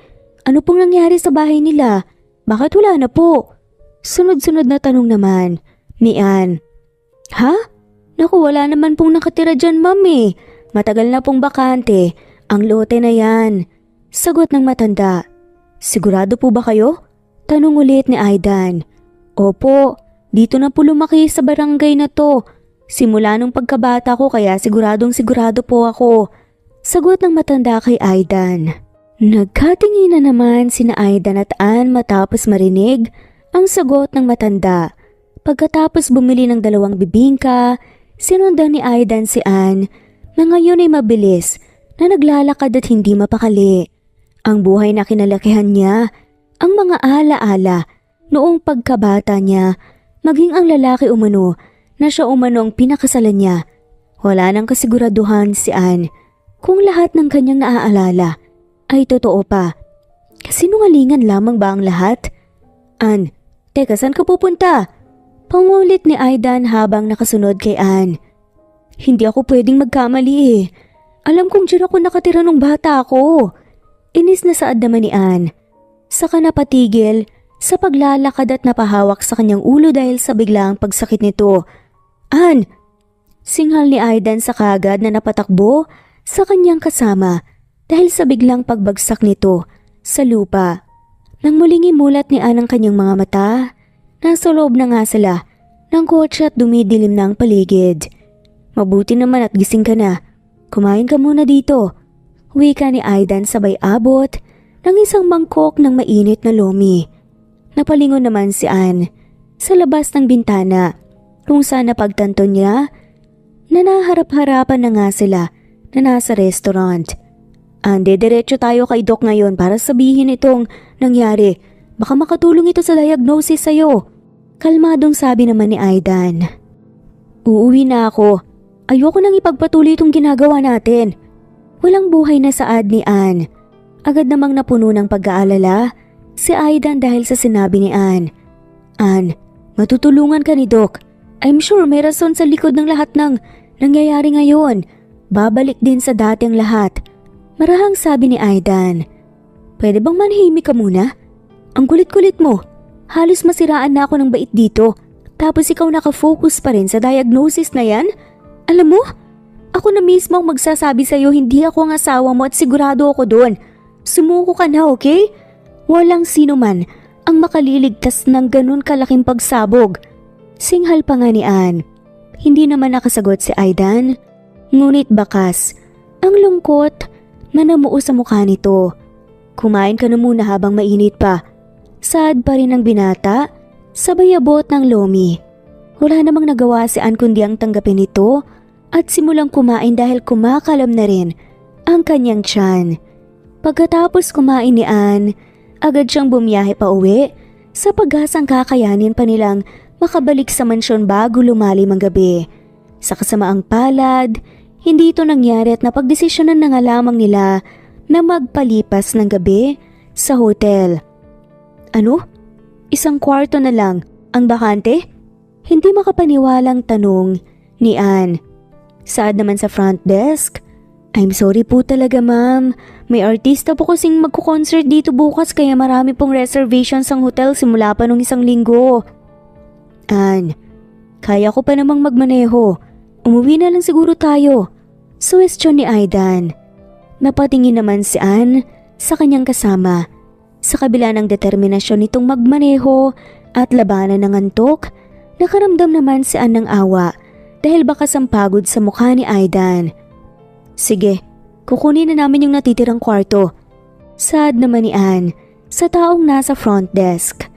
Ano pong nangyari sa bahay nila? Bakit wala na po?" Sunod-sunod na tanong naman ni Anne. "Ha? Naku, wala naman pong nakatira dyan, ma'am eh. Matagal na pong bakante ang lote na yan," sagot ng matanda. "Sigurado po ba kayo?" tanong ulit ni Aidan. "Opo, dito na po lumaki sa barangay na to. Simula nung pagkabata ko kaya siguradong sigurado po ako," sagot ng matanda kay Aidan. Nagkatinginan naman sina Aidan at Anne matapos marinig ang sagot ng matanda. Pagkatapos bumili ng 2 bibingka, sinundan ni Aidan si Anne na ngayon ay mabilis na naglalakad at hindi mapakali. Ang buhay na kinalakihan niya, ang mga alaala noong pagkabata niya, maging ang lalaki umano na siya umano ang pinakasalan niya. Wala nang kasiguraduhan si Anne kung lahat ng kanyang naaalala ay totoo pa. Kasinungalingan lamang ba ang lahat? "Anne, teka, saan ka pupunta?" pangulit ni Aidan habang nakasunod kay Anne. "Hindi ako pwedeng magkamali eh. Alam kong dyan ako nakatira nung bata ako." Inis na saad naman ni Anne. Saka napatigil sa paglalakad at napahawak sa kanyang ulo dahil sa biglaang pagsakit nito. "Anne!" singhal ni Aidan sa kagad na napatakbo sa kanyang kasama dahil sa biglang pagbagsak nito sa lupa. Nang muling imulat ni Anne ang kanyang mga mata, nasa loob na nga sila ng kotse at dumidilim na ang paligid. "Mabuti naman at gising ka na. Kumain ka muna dito," wika ni Aidan sabay abot ng isang mangkok ng mainit na lomi. Napalingon naman si Anne sa labas ng bintana kung saan napagtanto niya na naharap-harapan na nga sila na nasa restaurant. "Ande, diretso tayo kay Doc ngayon para sabihin itong nangyari. Baka makatulong ito sa diagnosis sa'yo," kalmadong sabi naman ni Aidan. "Uuwi na ako. Ayoko nang ipagpatuloy itong ginagawa natin." Walang buhay na saad ni Anne. Agad namang napuno ng pag-aalala si Aidan dahil sa sinabi ni Anne. "Anne, matutulungan ka ni Doc. I'm sure may rason sa likod ng lahat ng nangyayari ngayon. Babalik din sa dati ang lahat," marahang sabi ni Aidan. "Pwede bang manahimik ka muna? Ang kulit-kulit mo. Halos masiraan na ako ng bait dito. Tapos ikaw nakafocus pa rin sa diagnosis na yan? Alam mo, ako na mismo ang magsasabi sa'yo hindi ako ang asawa mo at sigurado ako doon. Sumuko ka na, okay? Walang sino man ang makaliligtas ng ganun kalaking pagsabog." Singhal pa nga ni Anne. Hindi naman nakasagot si Aidan, ngunit bakas ang lungkot na namuo sa mukha nito. "Kumain ka na muna habang mainit pa," saad pa rin ng binata, sabay abot ng lomi. Wala namang nagawa si Anne kundi ang tanggapin ito at simulang kumain dahil kumakalam na rin ang kanyang tiyan. Pagkatapos kumain ni Anne, agad siyang bumiyahe pa uwi sa pag-asang kakayanin pa nilang makabalik sa mansyon bago lumalim ang gabi. Sa kasamaang palad, hindi ito nangyari at napagdesisyonan na nga lamang nila na magpalipas ng gabi sa hotel. Ano? Isang kwarto na lang ang bakante? Hindi makapaniwalang tanong ni Anne. Saad naman sa front desk, I'm sorry po talaga ma'am. May artista po kasing magko-concert dito bukas kaya marami pong reservations ang hotel simula pa nung 1 linggo. Anne, kaya ko pa namang magmaneho. Umuwi na lang siguro tayo. Suwestyon ni Aidan. Napatingin naman si Anne sa kanyang kasama. Sa kabila ng determinasyon nitong magmaneho at labanan ng antok, nakaramdam naman si Anne ng awa dahil bakas ang pagod sa mukha ni Aidan. Sige, kukunin na namin yung natitirang kwarto. Saad naman ni Anne sa taong nasa front desk.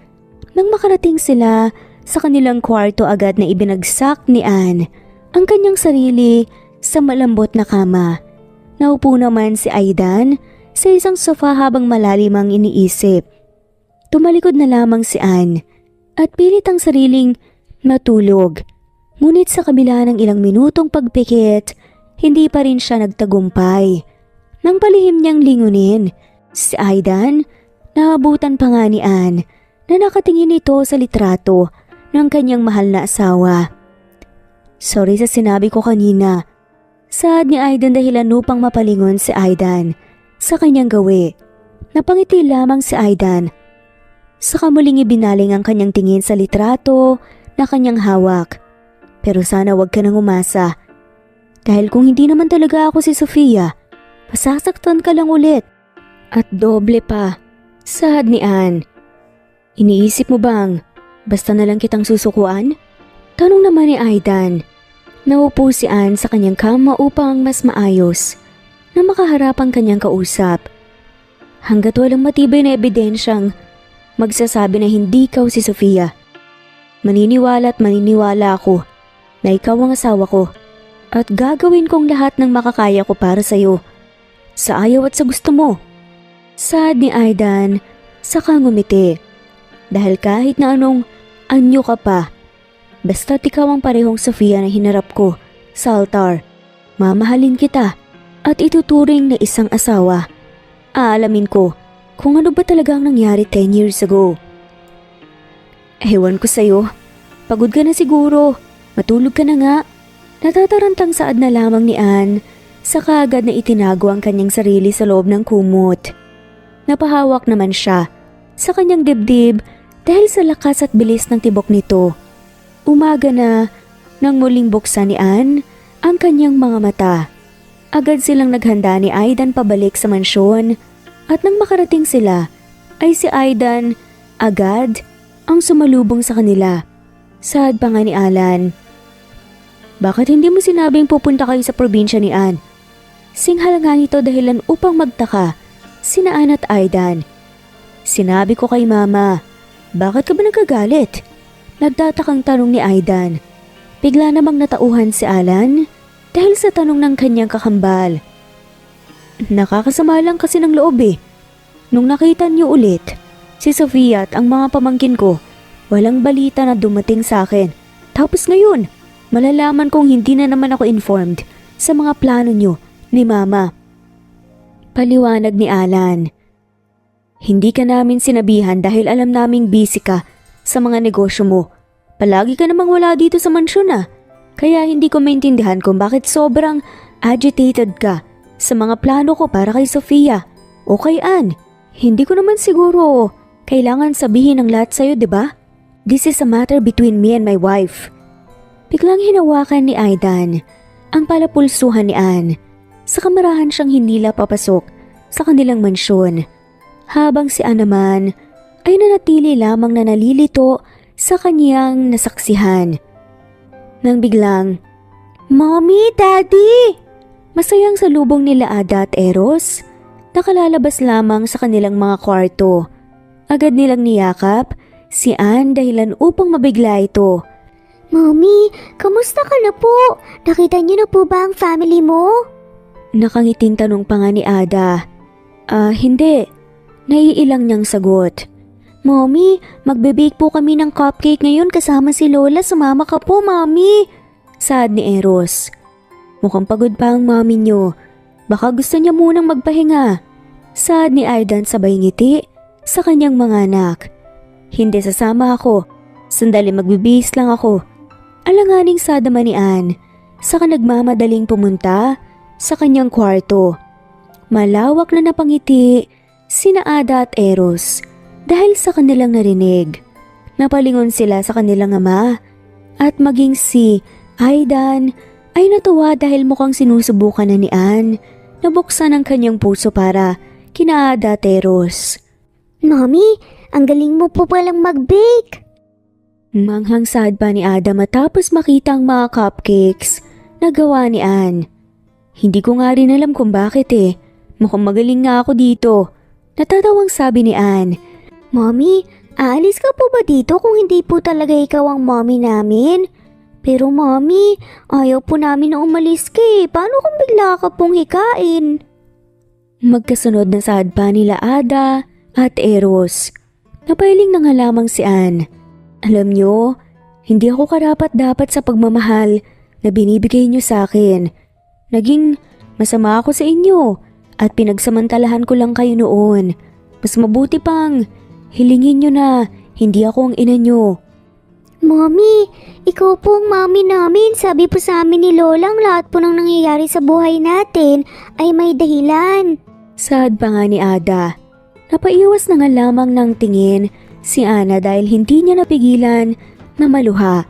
Nang makarating sila sa kanilang kwarto agad na ibinagsak ni Anne ang kanyang sarili sa malambot na kama. Naupo naman si Aidan sa isang sofa habang malalim ang iniisip. Tumalikod na lamang si Anne at pilit ang sariling matulog. Ngunit sa kabila ng ilang minutong pagpikit, hindi pa rin siya nagtagumpay. Nang palihim niyang lingunin, si Aidan, naabutan pa nga ni Anne na nakatingin ito sa litrato ng kanyang mahal na asawa. Sorry sa sinabi ko kanina. Saad ni Aidan dahilan upang mapalingon si Aidan sa kanyang gawi. Napangiti lamang si Aidan. Saka muling ibinaling ang kanyang tingin sa litrato na kanyang hawak. Pero sana wag ka nang umasa. Dahil kung hindi naman talaga ako si Sofia, masasaktan ka lang ulit. At doble pa. Saad ni Anne. Iniisip mo bang basta na lang kitang susukuan? Tanong naman ni Aidan. Naupo si Anne sa kanyang kama upang mas maayos na makaharap ang kanyang kausap. Hanggat walang matibay na ebidensyang magsasabi na hindi ikaw si Sofia, maniniwala at maniniwala ako na ikaw ang asawa ko. At gagawin kong lahat ng makakaya ko para sa'yo, sa ayaw at sa gusto mo. Saad ni Aidan, saka ngumiti. Dahil kahit na anong anyo ka pa, basta't ikaw ang parehong Sofia na hinarap ko sa altar, mamahalin kita at ituturing na isang asawa. Aalamin ko kung ano ba talaga ang nangyari 10 years ago. Ewan ko sa'yo, pagod ka na siguro, matulog ka na nga. Natatarantang saad na lamang ni Anne sa kaagad na itinago ang kanyang sarili sa loob ng kumot. Napahawak naman siya sa kanyang dibdib dahil sa lakas at bilis ng tibok nito. Umaga na nang muling buksan ni Anne ang kanyang mga mata. Agad silang naghanda ni Aidan pabalik sa mansyon at nang makarating sila ay si Aidan agad ang sumalubong sa kanila. Saad pa nga ni Alan, bakit hindi mo sinabing pupunta kayo sa probinsya ni Anne? Singhal nga nito dahilan upang magtaka sina Anne at Aidan. Sinabi ko kay Mama, bakit ka ba nagkagalit? Nagtatakang tanong ni Aidan. Bigla namang natauhan si Alan dahil sa tanong ng kanyang kakambal. Nakakasama lang kasi ng loob eh. Nung nakita niyo ulit, si Sofia at ang mga pamangkin ko, walang balita na dumating sa akin. Tapos ngayon, malalaman kong hindi na naman ako informed sa mga plano niyo ni Mama. Paliwanag ni Alan. Hindi ka namin sinabihan dahil alam naming busy ka sa mga negosyo mo. Palagi ka namang wala dito sa mansyon Kaya hindi ko maintindihan kung bakit sobrang agitated ka sa mga plano ko para kay Sofia o kay Anne. Hindi ko naman siguro kailangan sabihin ang lahat sa'yo, diba? This is a matter between me and my wife. Biglang hinawakan ni Aidan ang palapulsuhan ni Anne. Sa kamarahan siyang hinila papasok sa kanilang mansyon. Habang si Anne naman ay nanatili lamang na nalilito sa kanyang nasaksihan. Nang biglang, Mommy, Daddy! Masayang salubong nila Ada at Eros. Nakalalabas lamang sa kanilang mga kwarto. Agad nilang niyakap si Anne dahilan upang mabigla ito. Mommy, kamusta ka na po? Nakita niyo na po ba ang family mo? Nakangiting tanong pa nga ni Ada. Hindi. Naiilang niyang sagot. Mommy, magbe-bake po kami ng cupcake ngayon kasama si Lola. Sumama ka po, Mommy. Saad ni Eros. Mukhang pagod pa ang mommy niyo. Baka gusto niya munang magpahinga. Saad ni Aidan sabay ngiti sa kanyang mga anak. Hindi, sasama ako. Sandali, magbibihis lang ako. Alanganing saad naman ni Ann. Saka nagmamadaling pumunta sa kanyang kwarto. Malawak na napangiti sina Ada at Eros dahil sa kanilang narinig. Napalingon sila sa kanilang ama at maging si Aidan ay natuwa dahil mukhang sinusubukan na ni Ann na buksan ang kanyang puso para kina Ada at Eros. Mommy, ang galing mo po palang mag-bake. Manghang saad pa ni Ada matapos makita ang mga cupcakes na gawa ni Ann. Hindi ko nga rin alam kung bakit eh. Mukhang magaling nga ako dito. Natatawang sabi ni Ann. Mommy, aalis ka po ba dito kung hindi po talaga ikaw ang mommy namin? Pero mommy, ayaw po namin na umalis ka eh. Paano kung bigla ka pong hikain? Magkasunod na saad pa nila Ada at Eros. Napailing na nga lamang si Ann. Alam nyo, hindi ako karapat-dapat sa pagmamahal na binibigay nyo sa akin. Naging masama ako sa inyo at pinagsamantalahan ko lang kayo noon. Mas mabuti pang hilingin nyo na hindi ako ang ina nyo. Mommy, ikaw po ang mommy namin. Sabi po sa amin ni Lola ang lahat po ng nangyayari sa buhay natin ay may dahilan. Saad pa nga ni Ada. Napaiwas na nga lamang ng tingin si Ana dahil hindi niya napigilan na maluha.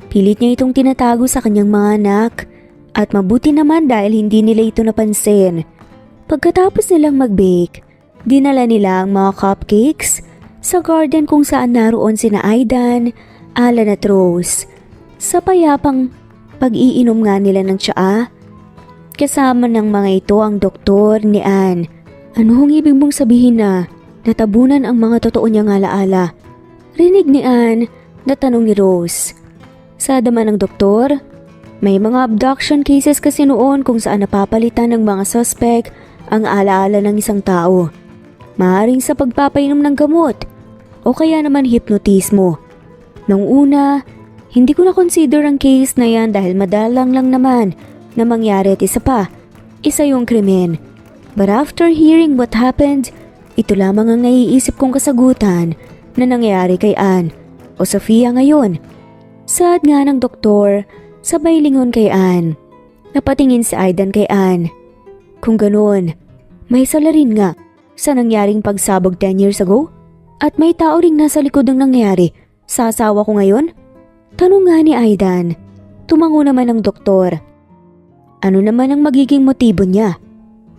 Pilit niya itong tinatago sa kanyang mga anak at mabuti naman dahil hindi nila ito napansin. Pagkatapos nilang mag-bake, dinala nila ang mga cupcakes sa garden kung saan naroon sina Aidan, Alan at Rose. Sa payapang pag-iinom nga nila ng tsaa, kasama ng mga ito ang doktor ni Ann. Ano hong ibig mong sabihin na natabunan ang mga totoo niyang alaala? Rinig ni Ann na tanong ni Rose. Sa daman ng doktor, may mga abduction cases kasi noon kung saan napapalitan ng mga suspect ang alaala ng isang tao. Maaring sa pagpapainom ng gamot o kaya naman hipnotismo. Nung una, hindi ko na-consider ang case na yan dahil madalang lang naman na mangyari at isa yung krimen. But after hearing what happened, ito lamang ang naiisip kong kasagutan na nangyari kay Ann o Sofia ngayon. Saad nga ng doktor, sabay lingon kay Ann. Napatingin si Aidan kay Ann. Kung ganoon, may sala rin nga sa nangyaring pagsabog 10 years ago? At may tao ring nasa likod ng nangyari sa asawa ko ngayon? Tanong nga ni Aidan. Tumango naman ang doktor. Ano naman ang magiging motibo niya?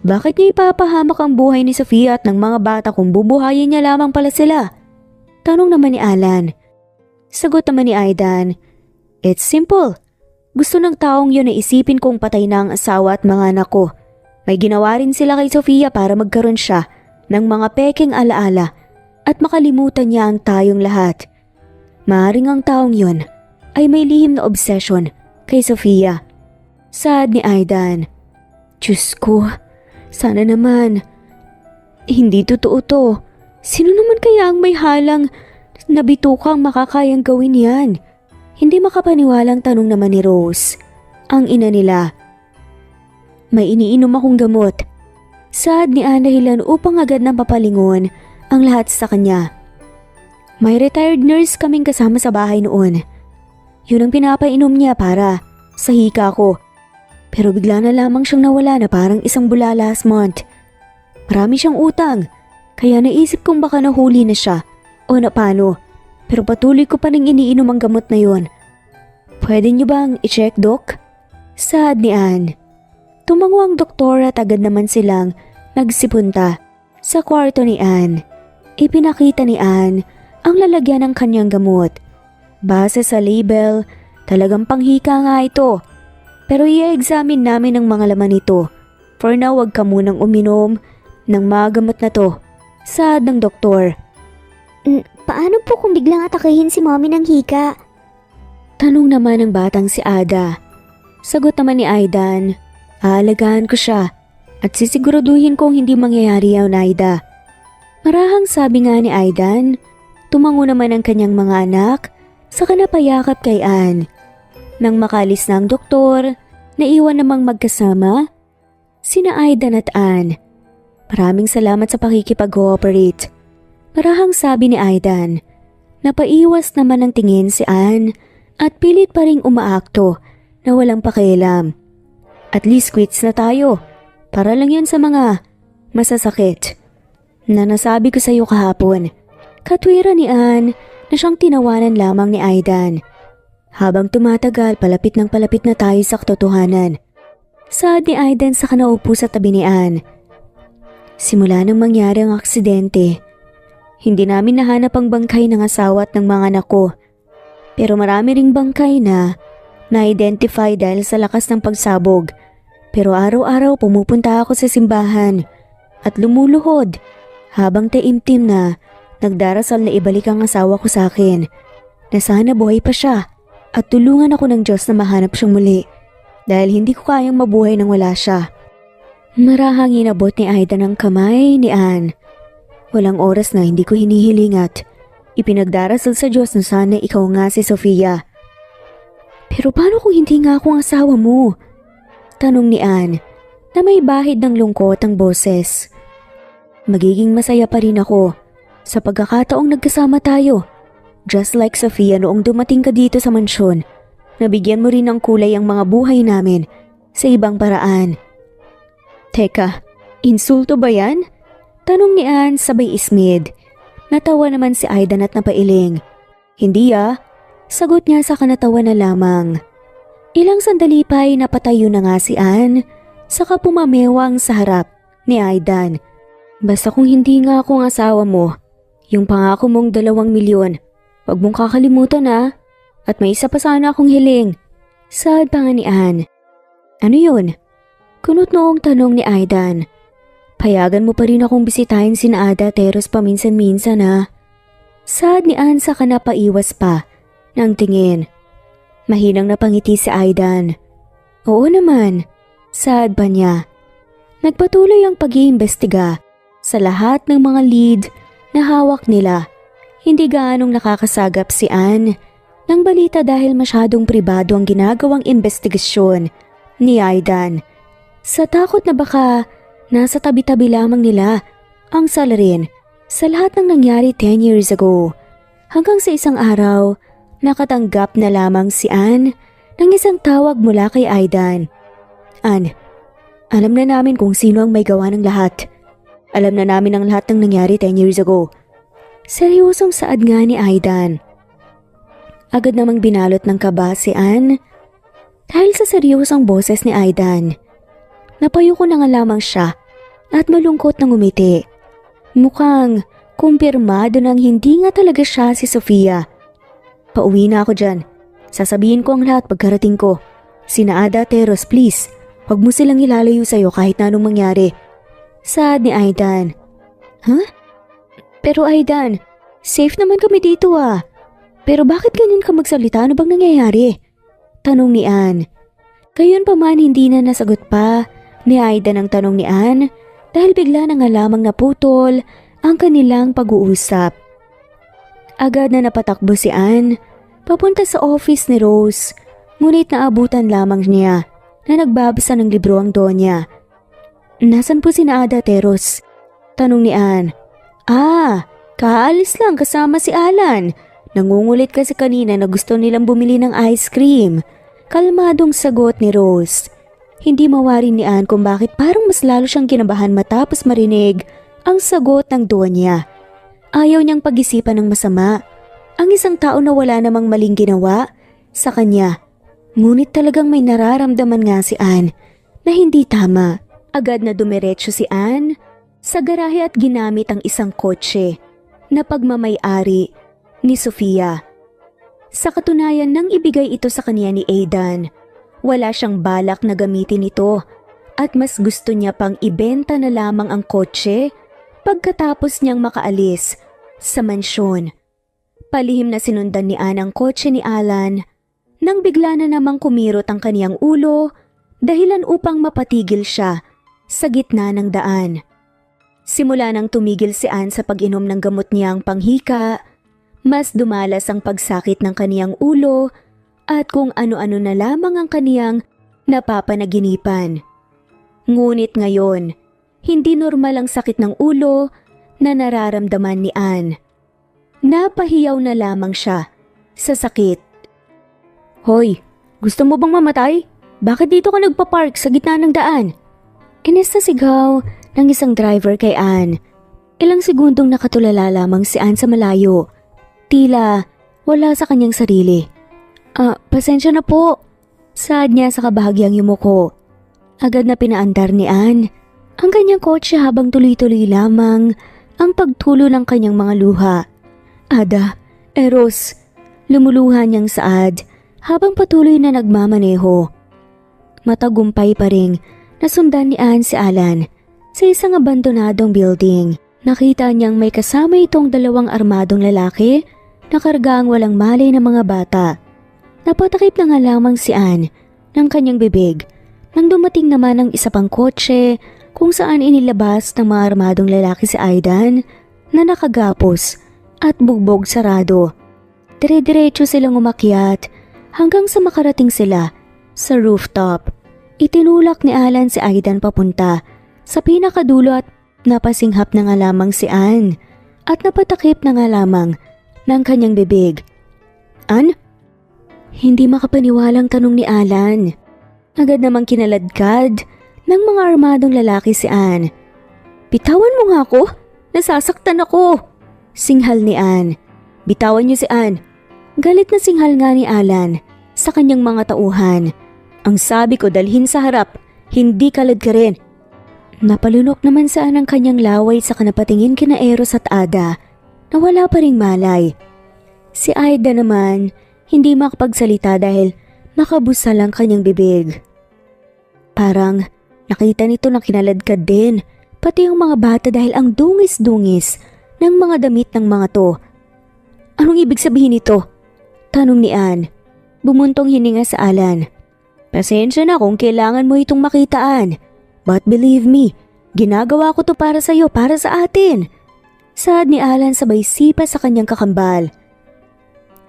Bakit niya ipapahamak ang buhay ni Sofia at ng mga bata kung bubuhayin niya lamang pala sila? Tanong naman ni Alan. Sagot naman ni Aidan. It's simple. Gusto ng taong yun na isipin kong patay na ang asawa at mga anak ko. May ginawa rin sila kay Sofia para magkaroon siya ng mga pekeng alaala at makalimutan niya ang tayong lahat. Maaring ang taong yun ay may lihim na obsession kay Sofia. Saad ni Aidan. Diyos ko, sana naman. Hindi totoo to. Sino naman kaya ang may halang na bitukang makakayang gawin yan? Hindi makapaniwalang tanong naman ni Rose, ang ina nila. May iniinom akong gamot. Saad ni Ann dahilan upang agad nang papalingon ang lahat sa kanya. May retired nurse kaming kasama sa bahay noon. Yun ang pinapainom niya para sa hika ko. Pero bigla na lamang siyang nawala na parang isang bula last month. Marami siyang utang, kaya naisip kong baka nahuli na siya o napano. Pero patuloy ko pa rin iniinom ang gamot na yun. Pwede niyo bang i-check, Doc? Saad ni Ann. Tumango ang doktor at agad naman silang nagsipunta sa kwarto ni Ann. Ipinakita ni Ann ang lalagyan ng kanyang gamot. Base sa label, talagang panghika nga ito. Pero i-examine namin ang mga laman nito. For now, wag ka munang uminom ng mga gamot na to. Saad ng doktor. Paano po kung biglang atakihin si mommy ng hika? Tanong naman ng batang si Ada. Sagot naman ni Aidan. Aalagaan ko siya at sisiguraduhin kong hindi mangyayari yan, Aida. Marahang sabi nga ni Aidan, Tumango naman ang kanyang mga anak, saka napayakap kay Ann. Nang makalis na ang doktor, naiwan namang magkasama sina Aidan at Ann. Maraming salamat sa pakikipag-cooperate. Marahang sabi ni Aidan. Napaiwas naman ng tingin si Ann at pilit pa ring umaakto na walang pakialam. At least quits na tayo. Para lang yan sa mga masasakit. Na nasabi ko sa iyo kahapon. Katwira ni Ann na siyang tinawanan lamang ni Aidan. Habang tumatagal, palapit na tayo sa katotohanan. Saad ni Aidan sa kanaupo sa tabi ni Ann. Simula nang mangyari ang aksidente, hindi namin nahanap ang bangkay ng asawa at ng mga anak ko. Pero marami ring bangkay na na-identify dahil sa lakas ng pagsabog. Pero araw-araw pumupunta ako sa simbahan at lumuluhod habang taimtim na nagdarasal na ibalik ang asawa ko sa akin na sana buhay pa siya at tulungan ako ng Diyos na mahanap siyang muli dahil hindi ko kayang mabuhay nang wala siya. Marahang inabot ni Aidan ang kamay ni Ann. Walang oras na hindi ko hinihiling at ipinagdarasal sa Diyos na sana ikaw nga si Sofia. Pero paano kung hindi nga ako ang asawa mo? Tanong ni Ann na may bahid ng lungkot ang boses. Magiging masaya pa rin ako sa pagkakataong nagkasama tayo. Just like Sofia noong dumating ka dito sa mansyon, nabigyan mo rin ng kulay ang mga buhay namin sa ibang paraan. Teka, insulto ba yan? Tanong ni Ann sabay ismid. Natawa naman si Aidan at napailing. Hindi sagot niya sa kanatawa na lamang. Ilang sandali pa ay napatayo na nga si Ann, saka pumamewang sa harap ni Aidan. Basta kung hindi nga akong asawa mo, yung pangako mong 2 milyon, wag mong kakalimutan at may isa pa sana akong hiling. Saad pa nga ni Ann. Ano yun? Kunot noong tanong ni Aidan. Payagan mo pa rin akong bisitahin sina Ada Teros paminsan-minsan Saad ni Ann sa kanapaiwas pa ng tingin. Mahinang napangiti si Aidan. Oo naman, saad pa niya. Nagpatuloy ang pag-iimbestiga sa lahat ng mga lead na hawak nila. Hindi gaanong nakakasagap si Ann ng balita dahil masyadong pribado ang ginagawang investigasyon ni Aidan. Sa takot na baka nasa tabi-tabi lamang nila ang salarin sa lahat ng nangyari 10 years ago. Hanggang sa isang araw, nakatanggap na lamang si Ann ng isang tawag mula kay Aidan. Ann, alam na namin kung sino ang may gawa ng lahat. Alam na namin ang lahat ng nangyari 10 years ago. Seryosong saad nga ni Aidan. Agad namang binalot ng kaba si Ann dahil sa seryosong boses ni Aidan. Napayuko na nga lamang siya at malungkot na ngumiti. Mukhang kumpirmado nang hindi nga talaga siya si Sofia. Pauwi na ako dyan. Sasabihin ko ang lahat pagkarating ko. Sina Ada Teros, please. Huwag mo silang ilalayo sa'yo kahit na anong mangyari. Saad ni Aidan. Pero Aidan, safe naman kami dito Pero bakit ganyan ka magsalita? Ano bang nangyayari? Tanong ni Ann. Gayon pa man hindi na nasagot pa ni Aidan ang tanong ni Ann dahil bigla na nga lamang naputol ang kanilang pag-uusap. Agad na napatakbo si Ann papunta sa office ni Rose, ngunit naabutan lamang niya na nagbabasa ng libro ang Donya. Nasaan po sina Ada Teros? Tanong ni Ann. Kaalis lang kasama si Alan. Nangungulit kasi kanina na gusto nilang bumili ng ice cream. Kalmadong sagot ni Rose. Hindi mawari ni Ann kung bakit parang mas lalo siyang kinabahan matapos marinig ang sagot ng Donya. Ayaw niyang pag-isipan ng masama ang isang tao na wala namang maling ginawa sa kanya. Ngunit talagang may nararamdaman nga si Ann na hindi tama. Agad na dumiretso si Ann sa garahe at ginamit ang isang kotse na pagmamay-ari ni Sofia. Sa katunayan nang ibigay ito sa kanya ni Aidan, wala siyang balak na gamitin ito at mas gusto niya pang ibenta na lamang ang kotse pagkatapos niyang makaalis sa mansyon. Palihim na sinundan ni Ann ang kotse ni Alan nang bigla na namang kumirot ang kaniyang ulo dahilan upang mapatigil siya sa gitna ng daan. Simula nang tumigil si Ann sa pag-inom ng gamot niyang panghika, Mas dumalas ang pagsakit ng kaniyang ulo at kung ano-ano na lamang ang kaniyang napapanaginipan. Ngunit ngayon, hindi normal ang sakit ng ulo na nararamdaman ni Anne. Napahiyaw na lamang siya sa sakit. Hoy, gusto mo bang mamatay? Bakit dito ka nagpa-park sa gitna ng daan? Inis na sigaw ng isang driver kay Anne. Ilang segundong nakatulala lamang si Anne sa malayo. Tila wala sa kanyang sarili. Pasensya na po. Saad niya sa kabahagyang yumuko. Agad na pinaandar ni Anne ang kanyang kotse habang tuloy-tuloy lamang ang pagtulo ng kanyang mga luha. Ada, Eros, lumuluha niyang saad habang patuloy na nagmamaneho. Matagumpay pa ring nasundan ni Anne si Alan sa isang abandonadong building. Nakita niyang may kasama itong dalawang armadong lalaki na kargaang walang malay na mga bata. Napatakip na nga lamang si Anne ng kanyang bibig nang dumating naman ang isa pang kotse kung saan inilabas ng mga armadong lalaki si Aidan na nakagapos at bugbog sarado. Dire-diretso silang umakyat hanggang sa makarating sila sa rooftop. Itinulak ni Alan si Aidan papunta sa pinakadulo at napasinghap na nga lamang si Anne at napatakip na nga lamang ng kanyang bibig. Anne? Hindi makapaniwalang tanong ni Alan. Agad namang kinaladkad ng mga armadong lalaki si Anne. Bitawan mo nga ako! Nasasaktan ako! Singhal ni Anne. Bitawan niyo si Anne. Galit na singhal nga ni Alan sa kanyang mga tauhan. Ang sabi ko dalhin sa harap, hindi kalad ka rin. Napalunok naman saan ang kanyang laway sa kanapatingin kina Eros at Ada na wala pa ring malay. Si Aida naman hindi makapagsalita dahil nakabusa lang kanyang bibig. Parang nakita nito na kinaladkad din pati ang mga bata dahil ang dungis-dungis ng mga damit ng mga to. Anong ibig sabihin nito? Tanong ni Anne. Bumuntong hininga sa Alan. Pasensya na kung kailangan mo itong makitaan. But believe me, ginagawa ko to para sa'yo, para sa atin. Saad ni Alan sabay sipa sa kanyang kakambal.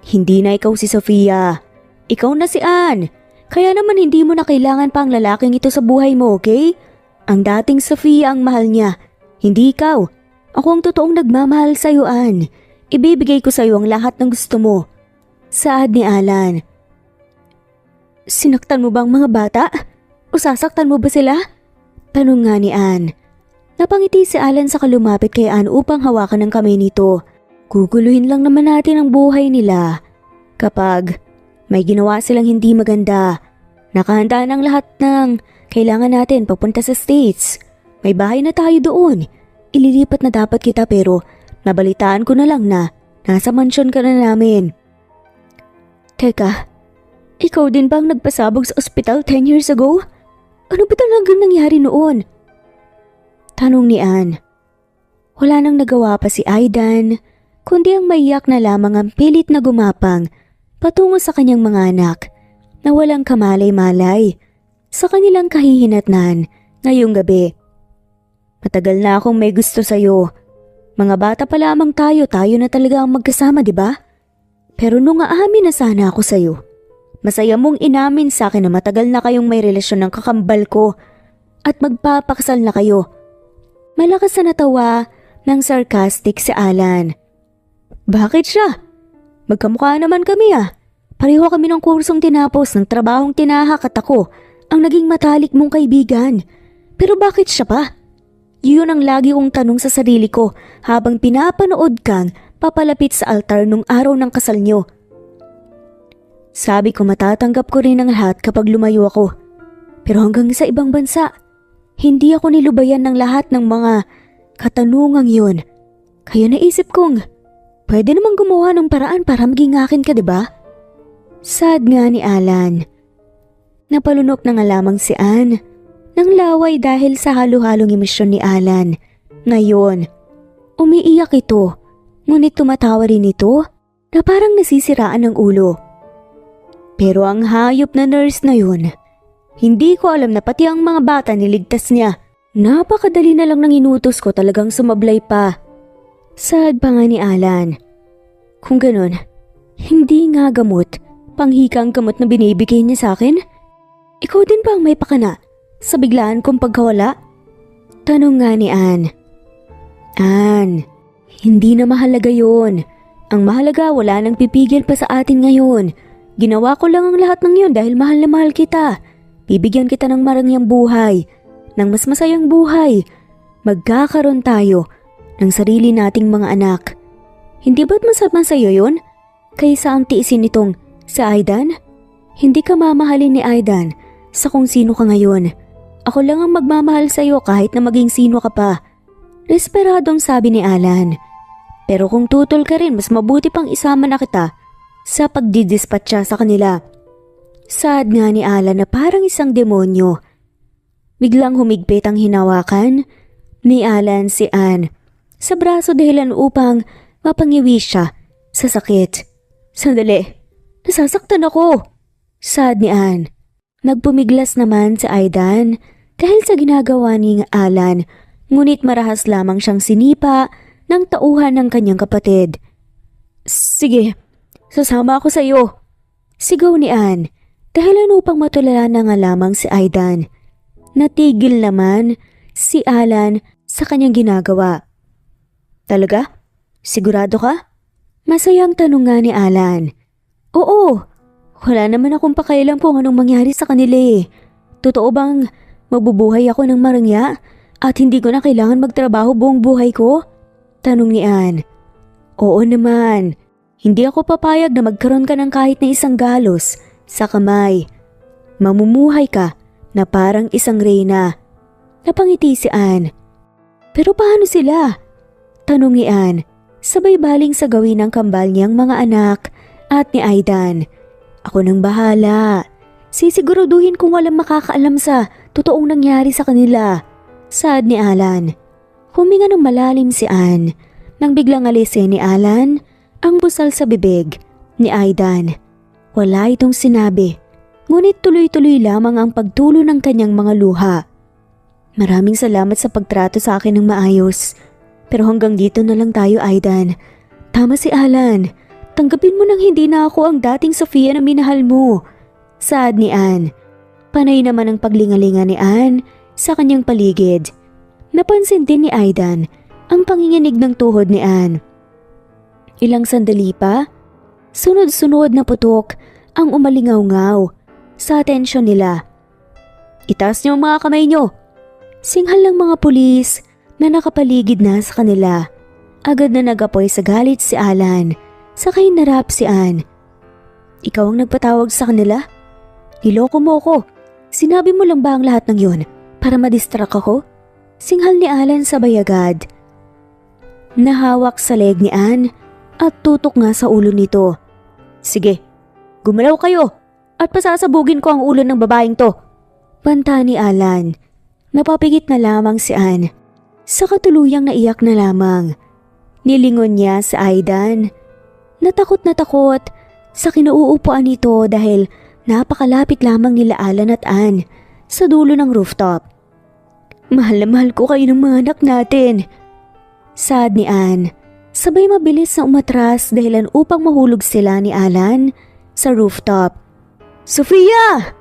Hindi na ikaw si Sofia. Ikaw na si Anne. Kaya naman hindi mo na kailangan pa ang lalaking ito sa buhay mo, okay? Ang dating Sofia ang mahal niya, hindi ikaw. Ako ang totoong nagmamahal sa'yo, Anne. Ibibigay ko sa'yo ang lahat ng gusto mo. Saad ni Alan. Sinaktan mo ba ang mga bata? O sasaktan mo ba sila? Tanong nga ni Anne. Napangiti si Alan sa kalumapit kay Anne upang hawakan ang kamay nito. Guguluhin lang naman natin ang buhay nila. Kapag may ginawa silang hindi maganda, nakahanda ng lahat ng kailangan natin papunta sa States. May bahay na tayo doon. Ililipat na dapat kita pero nabalitaan ko na lang na nasa mansyon ka na namin. Teka, ikaw din bang nagpasabog sa ospital 10 years ago? Ano ba talagang nangyari noon? Tanong ni Anne. Wala nang nagawa pa si Aidan, kundi ang maiyak na lamang ang pilit na gumapang patungo sa kanyang mga anak na walang kamalay-malay sa kanilang kahihinatnan ngayong gabi. Matagal na akong may gusto sa'yo. Mga bata pa lamang tayo na talaga ang magkasama, di ba? Pero nung aamin na sana ako sa'yo, masaya mong inamin sa akin na matagal na kayong may relasyon ng kakambal ko at magpapakasal na kayo. Malakas na natawa ng sarcastic si Alan. Bakit siya? Magkamukha naman kami ah. Pareho kami ng kursong tinapos ng trabahong tinahak at ako ang naging matalik mong kaibigan. Pero bakit siya pa? Yun ang lagi kong tanong sa sarili ko habang pinapanood kang papalapit sa altar nung araw ng kasal nyo. Sabi ko matatanggap ko rin ang lahat kapag lumayo ako. Pero hanggang sa ibang bansa, hindi ako nilubayan ng lahat ng mga katanungang yun. Kaya naisip kong, pwede namang gumawa ng paraan para maging akin ka, diba? Sad nga ni Alan. Napalunok na nga lamang si Anne ng laway dahil sa halo-halong emosyon ni Alan. Ngayon, umiiyak ito, ngunit tumatawa rin ito na parang nasisiraan ng ulo. Pero ang hayop na nurse na yun, hindi ko alam na pati ang mga bata niligtas niya. Napakadali na lang ng inutos ko talagang sumablay pa. Sad pa nga ni Alan. Kung ganun, hindi nga gamot, panghikang gamot na binibigay niya sa akin? Ikaw din ba ang may pakana sa biglaan kong pagkawala? Tanong nga ni Ann. Ann, hindi na mahalaga yon. Ang mahalaga wala nang pipigil pa sa atin ngayon. Ginawa ko lang ang lahat ng yon dahil mahal na mahal kita. Bibigyan kita ng marangyang buhay, ng mas masayang buhay. Magkakaroon tayo ng sarili nating mga anak. Hindi ba't masama sa'yo yun? Kaysa ang tiisin nitong sa Aidan? Hindi ka mamahalin ni Aidan sa kung sino ka ngayon. Ako lang ang magmamahal sa'yo kahit na maging sino ka pa. Desperadong sabi ni Alan. Pero kung tutol ka rin, mas mabuti pang isama na kita sa pagdidispatcha sa kanila. Sad nga ni Alan na parang isang demonyo. Biglang humigpit ang hinawakan ni Alan si Ann sa braso dahilan upang mapangiwi siya sa sakit. Sandali, nasasaktan ako. Sad ni Ann. Nagpumiglas naman si Aidan dahil sa ginagawa ni Alan, ngunit marahas lamang siyang sinipa ng tauhan ng kanyang kapatid. Sige, sasama ako sa iyo. Sigaw ni Ann, dahilan upang matulala na nga lamang si Aidan. Natigil naman si Alan sa kanyang ginagawa. Talaga? Sigurado ka? Masayang tanong nga ni Alan. Oo, wala naman akong pakailan kung anong mangyari sa kanila eh. Totoo bang mabubuhay ako ng marangya at hindi ko na kailangan magtrabaho buong buhay ko? Tanong ni Ann. Oo naman, hindi ako papayag na magkaroon ka ng kahit na isang galos sa kamay. Mamumuhay ka na parang isang reyna. Napangiti si Ann. Pero paano sila? Tanong ni Ann, sabay baling sa gawin ng kambal niyang mga anak at ni Aidan. Ako nang bahala. Sisiguraduhin kung walang makakaalam sa totoong nangyari sa kanila. Sad ni Alan. Huminga ng malalim si Ann nang biglang alisin ni Alan ang busal sa bibig ni Aidan. Wala itong sinabi, ngunit tuloy-tuloy lamang ang pagtulo ng kanyang mga luha. Maraming salamat sa pagtrato sa akin ng maayos. Pero hanggang dito na lang tayo, Aidan. Tama si Alan. Tanggapin mo nang hindi na ako ang dating Sofia na minahal mo. Sad ni Ann. Panay naman ang paglingalinga ni Ann sa kanyang paligid. Napansin din ni Aidan ang panginginig ng tuhod ni Ann. Ilang sandali pa, sunod-sunod na putok ang umalingaw-ngaw sa atensyon nila. Itaas niyo ang mga kamay niyo. Singhal ng mga pulis na nakapaligid na sa kanila. Agad na nagapoy sa galit si Alan. Sakay narap si Ann. Ikaw ang nagpatawag sa kanila? Niloko mo ako. Sinabi mo lang ba ang lahat ng yun para madistract ako? Singhal ni Alan sabay agad. Nahawak sa leg ni Ann at tutok nga sa ulo nito. Sige, gumalaw kayo at pasasabugin ko ang ulo ng babaeng to. Banta ni Alan. Napapigit na lamang si Ann. Sa katuluyang naiyak na lamang. Nilingon niya sa Aidan. Natakot sa kinauupuan nito dahil napakalapit lamang nila Alan at Ann sa dulo ng rooftop. Mahal na mahal ko kayo ng mga anak natin. Sad ni Ann. Sabay mabilis na umatras dahilan upang mahulog sila ni Alan sa rooftop. Sofia!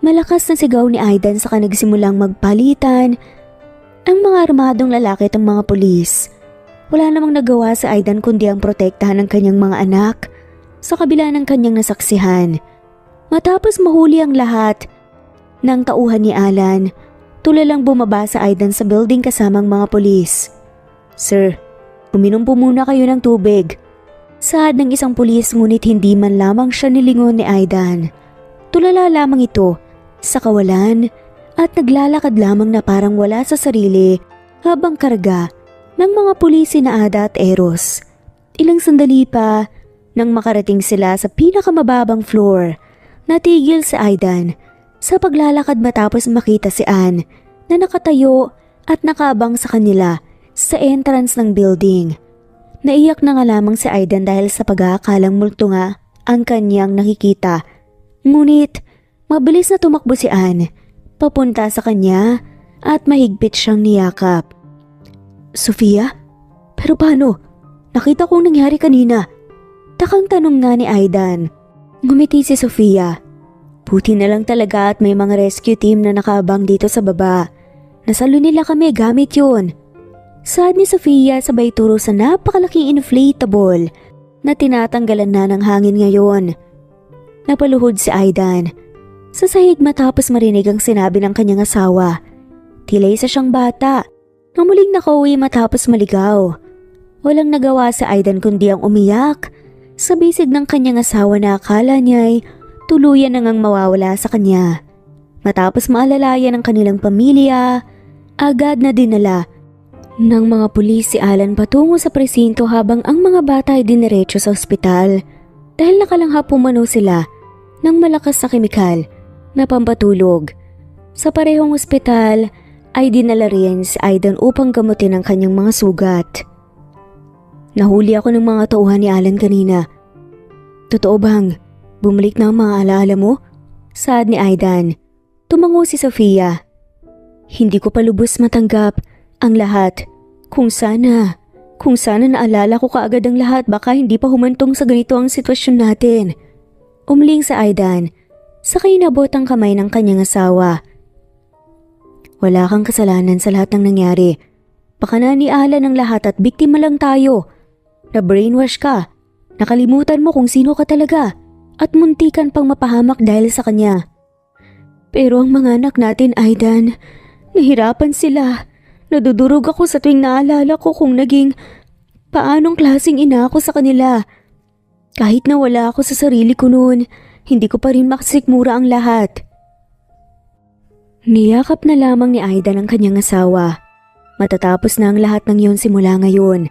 Malakas na sigaw ni Aidan sa nagsimulang magpalitan ang mga armadong lalaki at ang mga pulis. Wala namang nagawa sa Aidan kundi ang protektahan ng kanyang mga anak sa kabila ng kanyang nasaksihan. Matapos mahuli ang lahat ng tauhan ni Alan, tulalang bumaba sa Aidan sa building kasamang mga pulis. Sir, uminom po muna kayo ng tubig. Saad ng isang pulis ngunit hindi man lamang siya nilingon ni Aidan. Tulala lamang ito sa kawalan at naglalakad lamang na parang wala sa sarili habang karga ng mga pulis na Ada at Eros. Ilang sandali pa nang makarating sila sa pinakamababang floor, natigil si Aidan sa paglalakad matapos makita si Ann na nakatayo at nakaabang sa kanila sa entrance ng building. Naiyak na nga lamang si Aidan dahil sa pag-aakalang multo nga ang kanyang nakikita. Ngunit mabilis na tumakbo si Ann papunta sa kanya at mahigpit siyang niyakap. Sofia? Pero paano? Nakita kong nangyari kanina. Takang tanong nga ni Aidan. Ngumiti si Sofia. Buti na lang talaga at may mga rescue team na nakaabang dito sa baba. Nasalo nila kami gamit yun. Saad ni Sofia sabay turo sa napakalaking inflatable na tinatanggalan na ng hangin ngayon. Napaluhod si Aidan. Sa sahig matapos marinig ang sinabi ng kanyang asawa. Tila isa siyang bata na muling nakauwi matapos maligaw. Walang nagawa si Aidan kundi ang umiyak sa bisig ng kanyang asawa na akala niya'y tuluyan na ngang mawawala sa kanya. Matapos maalalayan ng kanilang pamilya, agad na dinala ng mga pulis si Alan patungo sa presinto habang ang mga bata ay diniretso sa ospital dahil nakalanghap pumanaw sila ng malakas na kemikal na pampatulog. Sa parehong ospital ay dinala rin si Aidan upang gamutin ang kanyang mga sugat. Nahuli ako ng mga tauhan ni Alan kanina. Totoo bang bumalik na ang mga alaala mo? Saad ni Aidan. Tumango si Sofia. Hindi ko pa lubos matanggap ang lahat. Kung sana naalala ko kaagad ang lahat, baka hindi pa humantong sa ganito ang sitwasyon natin. Umling sa Aidan, sakay nabot ang kamay ng kanyang asawa. Wala kang kasalanan sa lahat ng nangyari. Pakana ni Alan ang lahat at biktima lang tayo. Na-brainwash ka. Nakalimutan mo kung sino ka talaga at muntikan pang mapahamak dahil sa kanya. Pero ang mga anak natin, Aidan, nahirapan sila. Nadudurog ako sa tuwing naalala ko kung naging paanong klaseng ina ako sa kanila. Kahit na wala ako sa sarili ko noon, hindi ko pa rin makasikmura ang lahat. Niyakap na lamang ni Aidan ang kanyang asawa. Matatapos na ang lahat ng yon simula ngayon.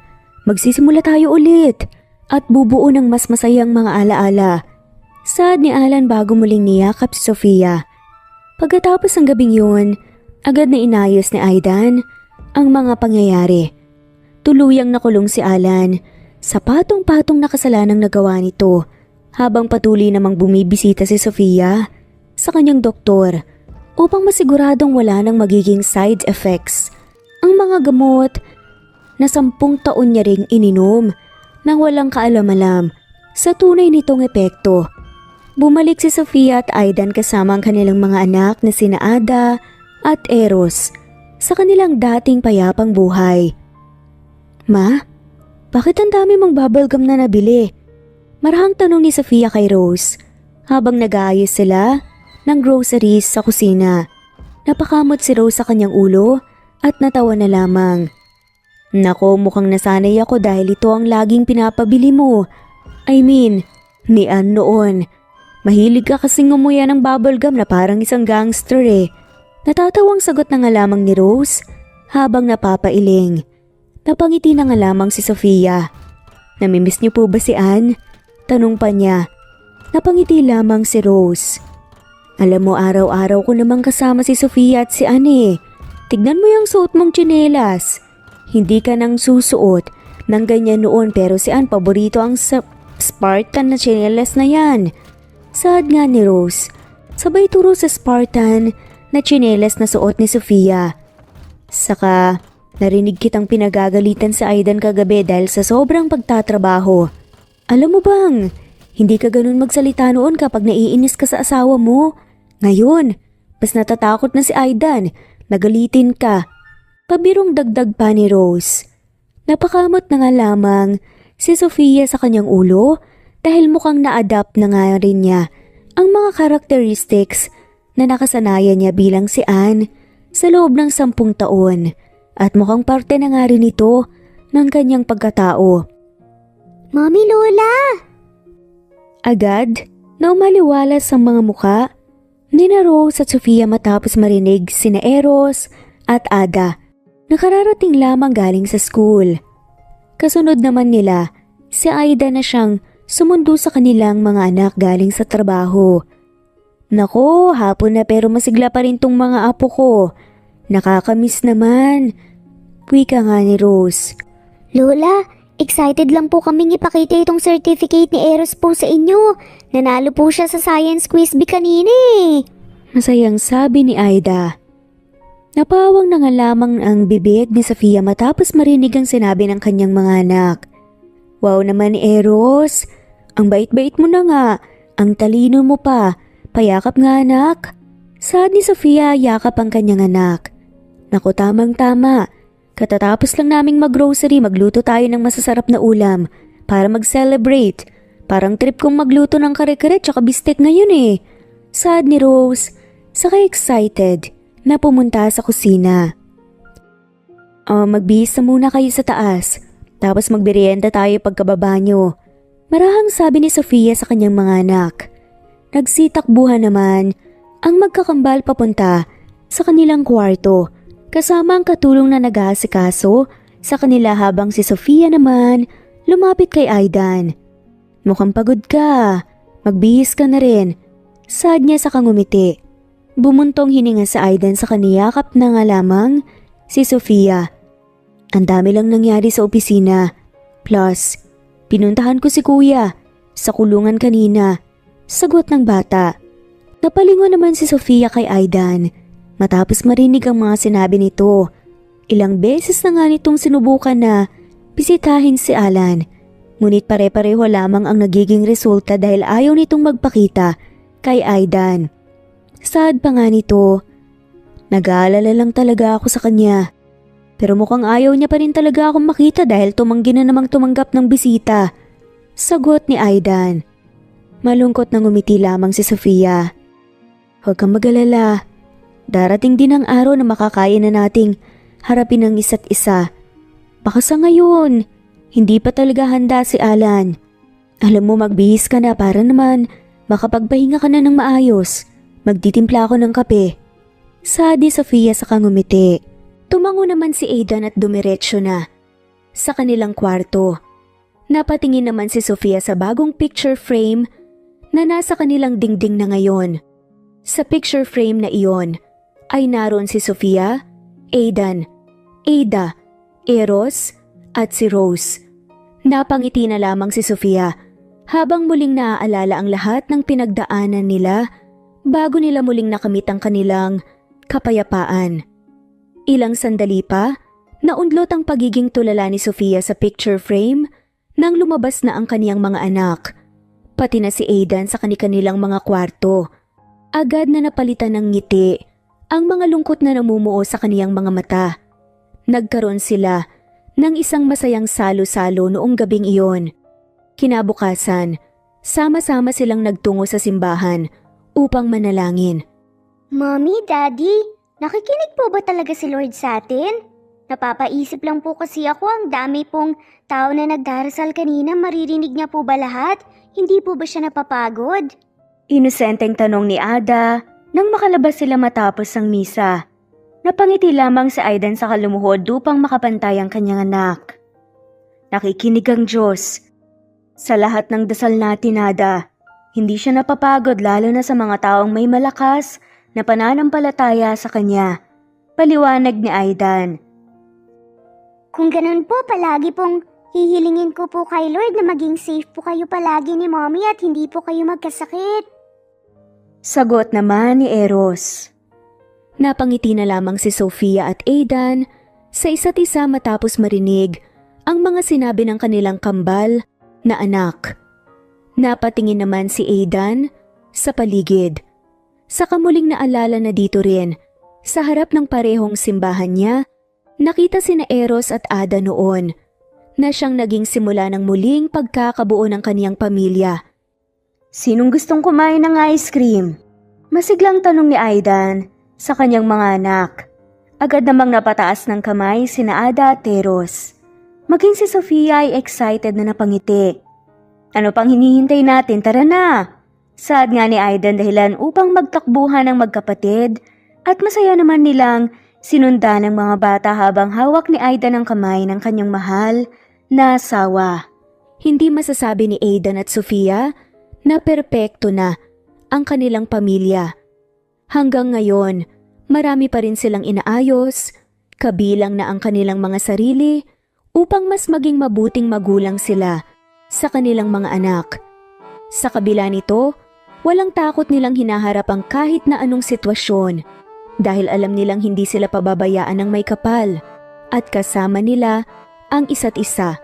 Magsisimula tayo ulit at bubuo ng mas masayang mga alaala. Saad ni Alan bago muling niyakap si Sofia. Pagkatapos ng gabing yun, agad na inayos ni Aidan ang mga pangyayari. Tuluyang nakulong si Alan sa patong-patong na kasalanang nagawa nito habang patuloy namang bumibisita si Sofia sa kanyang doktor upang masiguradong wala nang magiging side effects ang mga gamot na 10 taon niya ring ininom nang walang kaalam-alam sa tunay nitong epekto. Bumalik si Sofia at Aidan kasama ang kanilang mga anak na sina Ada at Eros sa kanilang dating payapang buhay. Ma, bakit ang dami mong bubblegum na nabili? Marahang tanong ni Sofia kay Rose habang nag-aayos sila ng groceries sa kusina. Napakamot si Rose sa kanyang ulo at natawa na lamang. Nako, mukhang nasanay ako dahil ito ang laging pinapabili mo. I mean, ni Ann noon. Mahilig ka kasing ngumuya ng bubblegum na parang isang gangster eh. Natatawang sagot na nga lamang ni Rose habang napapailing. Napangiti na nga lamang si Sofia. Namimiss niyo po ba si Ann? Tanong pa niya. Napangiti lamang si Rose. Alam mo, araw-araw ko namang kasama si Sofia at si Ann eh. Tignan mo yung suot mong tsinelas. Hindi ka nang susuot ng ganyan noon pero si Ann paborito ang Spartan na tsinelas na yan. Saad nga ni Rose. Sabay turo sa Spartan na tsinelas na suot ni Sofia. Saka narinig kitang pinagagalitan sa Aidan kagabi dahil sa sobrang pagtatrabaho. Alam mo bang, hindi ka ganun magsalita noon kapag naiinis ka sa asawa mo. Ngayon, mas natatakot na si Aidan. Nagalitin ka. Pabirong dagdag pa ni Rose. Napakamot na nga lamang si Sofia sa kanyang ulo dahil mukhang na-adapt na nga rin niya ang mga characteristics na nakasanayan niya bilang si Ann sa loob ng 10 taon at mukhang parte na nga rin ito ng kanyang pagkatao. Mami Lola! Agad na umaliwalas ang mga muka ni na Rose at Sofia matapos marinig sina Eros at Ada. Nakararating lamang galing sa school. Kasunod naman nila, si Aida na siyang sumundo sa kanilang mga anak galing sa trabaho. Nako, hapon na pero masigla pa rin tong mga apo ko. Nakakamiss naman. Wika nga ni Rose. Lola, excited lang po kaming ipakita itong certificate ni Eros po sa inyo. Nanalo po siya sa science quiz bee kanina eh. Masayang sabi ni Aida. Napawang na nga lamang ang bibig ni Sofia matapos marinig ang sinabi ng kanyang mga anak. Wow naman Eros, Ang bait-bait mo na nga, ang talino mo pa, payakap nga anak. Saad ni Sofia yakap ang kanyang anak. Naku, tamang-tama. Katatapos lang naming mag-grocery, magluto tayo ng masasarap na ulam para mag-celebrate. Parang trip kong magluto ng kare-kare tsaka bistek ngayon eh. Saad ni Rose, saka excited na pumunta sa kusina. Magbihis na muna kayo sa taas, tapos magmerienda tayo pagkababa nyo. Marahang sabi ni Sofia sa kanyang mga anak. Nagsitakbuhan naman ang magkakambal papunta sa kanilang kwarto kasama ang katulong na nag-aasikaso sa kanila habang si Sofia naman lumapit kay Aidan. Mukhang pagod ka, magbihis ka na rin. Saad niya sa ngumiti. Bumuntong hininga sa Aidan sa kaniyakap na nga lamang si Sofia. Ang dami lang nangyari sa opisina. Plus, pinuntahan ko si kuya sa kulungan kanina. Sagot ng bata. Napalingon naman si Sofia kay Aidan matapos marinig ang mga sinabi nito. Ilang beses na nga nitong sinubukan na bisitahin si Alan. Ngunit pare-pareho lamang ang nagiging resulta dahil ayaw nitong magpakita kay Aidan. Saad pa nga nito, nag-aalala lang talaga ako sa kanya. Pero mukhang ayaw niya pa rin talaga akong makita dahil tumanggi na namang tumanggap ng bisita. Sagot ni Aidan. Malungkot na ngumiti lamang si Sofia. Huwag kang mag-alala. Darating din ang araw na makakaya na nating harapin ang isa't isa. Baka sa ngayon, hindi pa talaga handa si Alan. Alam mo, magbihis ka na para naman makapagpahinga ka na ng maayos. Magtitimpla ako ng kape. Saad ni Sofia sa ngumiti. Tumango naman si Aidan at dumiretso na sa kanilang kwarto. Napatingin naman si Sofia sa bagong picture frame na nasa kanilang dingding na ngayon. Sa picture frame na iyon ay naroon si Sofia, Aidan, Ada, Eros at si Rose. Napangiti na lamang si Sofia habang muling naaalala ang lahat ng pinagdaanan nila bago nila muling nakamit ang kanilang kapayapaan. Ilang sandali pa, naunlot ang pagiging tulala ni Sofia sa picture frame nang lumabas na ang kaniyang mga anak. Pati na si Aidan sa kanilang mga kwarto. Agad na napalitan ng ngiti ang mga lungkot na namumuo sa kaniyang mga mata. Nagkaroon sila ng isang masayang salo-salo noong gabing iyon. Kinabukasan, sama-sama silang nagtungo sa simbahan upang manalangin. Mommy, Daddy, nakikinig po ba talaga si Lord sa atin? Napapaisip lang po kasi ako, ang dami pong tao na nagdarasal kanina, maririnig niya po ba lahat? Hindi po ba siya napapagod? Inosenteng tanong ni Ada nang makalabas sila matapos ang misa. Napangiti lamang si Aidan sa kalumuhod upang makapantay ang kanyang anak. Nakikinig ang Diyos. Sa lahat ng dasal natin, Ada, hindi siya napapagod lalo na sa mga taong may malakas na pananampalataya sa Kanya. Paliwanag ni Aidan. Kung ganun po, palagi pong hihilingin ko po kay Lord na maging safe po kayo palagi ni Mommy at hindi po kayo magkasakit. Sagot naman ni Eros. Napangiti na lamang si Sofia at Aidan sa isa't isa matapos marinig ang mga sinabi ng kanilang kambal na anak. Napatingin naman si Aidan sa paligid. Saka muling naalala na dito rin, sa harap ng parehong simbahan niya, nakita sina Eros at Ada noon, na siyang naging simula ng muling pagkakabuo ng kaniyang pamilya. Sinong gustong kumain ng ice cream? Masiglang tanong ni Aidan sa kanyang mga anak. Agad namang napataas ng kamay sina Ada at Eros. Maging si Sofia ay excited na napangiti. Ano pang hinihintay natin? Tara na! Saad nga ni Aidan dahilan upang magtakbuhan ng magkapatid at masaya naman nilang sinundan ng mga bata habang hawak ni Aidan ang kamay ng kanyang mahal na asawa. Hindi masasabi ni Aidan at Sofia na perpekto na ang kanilang pamilya. Hanggang ngayon, marami pa rin silang inaayos, kabilang na ang kanilang mga sarili upang mas maging mabuting magulang sila sa kanilang mga anak. Sa kabila nito, walang takot nilang hinaharap ang kahit na anong sitwasyon dahil alam nilang hindi sila pababayaan ng may kapal at kasama nila ang isa't isa.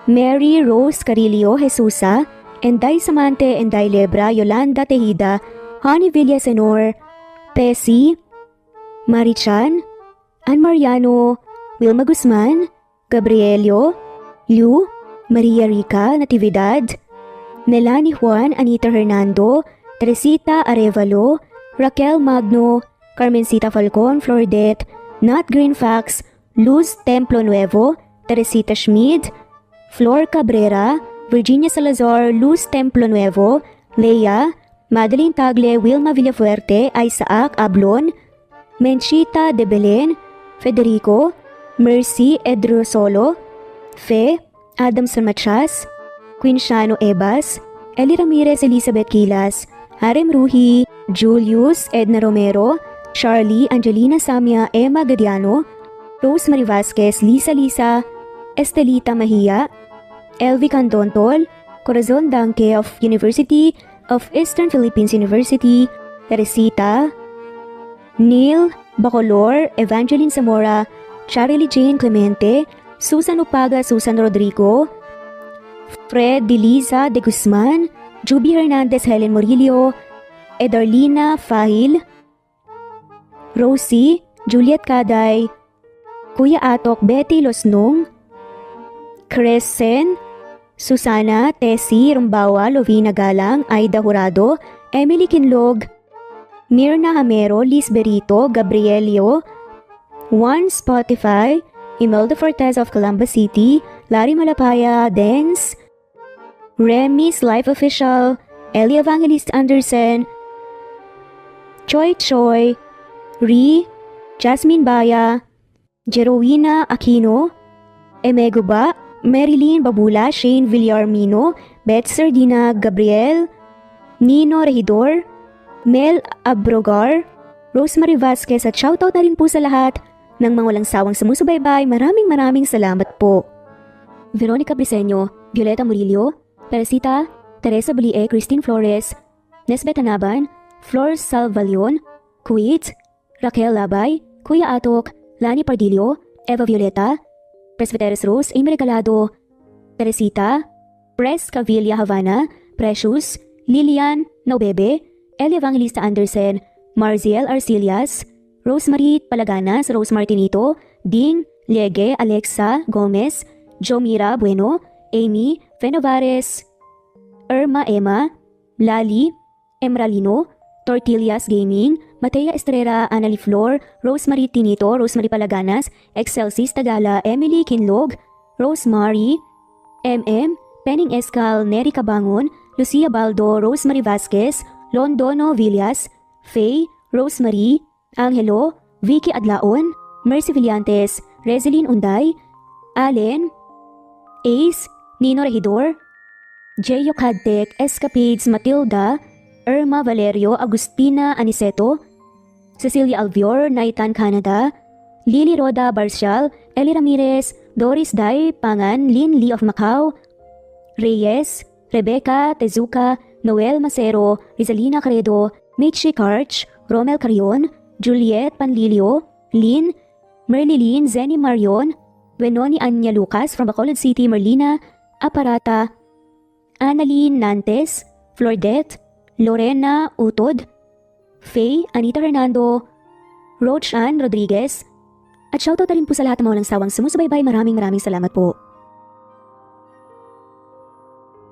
Mary Rose Carillo Jesusa, Enday Samante, Enday Lebra, Yolanda Tejida, Honey Villasenor, Tessie, Marichan, Ann Mariano, Wilma Guzman, Gabrielio, Liu, Maria Rica Natividad, Nelani Juan, Anita Hernando, Teresita Arevalo, Raquel Magno, Carmencita Falcon, Flordet, Nat Greenfax, Luz Templo Nuevo, Teresita Schmid, Flor Cabrera, Virginia Salazar, Luz Templo Nuevo, Leia, Madeline Tagle, Wilma Villafuerte, Isaac Ablon, Menchita de Belen, Federico, Mercy Edrosolo, Fe, Adam San Machas, Quinciano Ebas, Eli Ramirez Elizabeth Quilas, Harem Ruhi, Julius Edna Romero, Charlie Angelina Samia Emma Gadiano, Rosemary Vasquez, Lisa, Estelita Mahia, Elvi Cantontol, Corazon Danke of University of Eastern Philippines University, Teresita, Neil Bacolor, Evangeline Zamora, Charlie Jane Clemente, Susan Upaga, Susan Rodrigo, Fred Deliza de Guzman, Juby Hernandez, Helen Murillo, Edarlina Fahil, Rosie, Juliet Caday, Kuya Atok, Betty Losnong, Crescen, Susana, Tessie Rumbawa, Lovina Galang, Aida Jurado, Emily Kinlog, Mirna Hamero, Liz Berito, Gabrielio, Juan Spotify, Imelda Fortes of Calamba City, Larry Malapaya, Dens, Remy's Life Official, Ellie Evangelist Anderson, Choi, Ri, Jasmine Baya, Jerowina Aquino, Emeguba, Marilyn Babula, Shane Villarmino, Beth Sardina, Gabriel, Nino Regidor, Mel Abrogar, Rosemary Vasquez at shoutout na rin po sa lahat ng mga walang sawang sumusubaybay. Maraming salamat po. Veronica Briseño, Violeta Murillo, Teresita, Teresa Bulie, Christine Flores, Nesbeth Anaban, Flor Salvalion, Kuwait, Raquel Labay, Kuya Atok, Lani Pardillo, Eva Violeta, Presbyteros Rose, Amy Regalado, Teresita, Pres Cavilla Havana, Precious, Lilian Naubebe, Eli Evangelista Anderson, Marziel Arcilias, Rosemary Palaganas, Rose Martinito, Ding, Liege, Alexa Gomez, Jomira Bueno, Amy Fenovares, Irma Emma, Lali, Emralino, Tortillas Gaming, Matea Estrera, Annalie Flor, Rosemary Tinito, Rosemary Palaganas, Excelsis Tagala, Emily Kinlog, Rosemary, Penning Escal, Neri Cabangon, Lucia Baldo, Rosemary Vasquez, Londono Villas, Faye, Rosemary, Angelo, Vicky Adlaon, Mercy Villantes, Rezeline Unday, Allen, Ace, Nino Regidor, Jeyo Cadtec, Escapades, Matilda, Irma Valerio, Agustina Aniceto, Cecilia Alvior, Naitan Canada, Lily Roda Barcial, Eli Ramirez, Doris Day Pangan, Lynn Lee of Macau, Reyes, Rebecca Tezuka, Noel Macero, Rizalina Credo, Mitchie Karch, Romel Carion, Juliet Panlilio, Lynn, Merlilyn Zenny Marion, Wenoni Anya Lucas from Bacolod City, Merlina Aparata, Annalyn Nantes, Flordet, Lorena Utod, Faye, Anita Hernando, Rochan Rodriguez, at shoutout na rin po sa lahat ng mga walang sawang sumusubaybay. Maraming salamat po.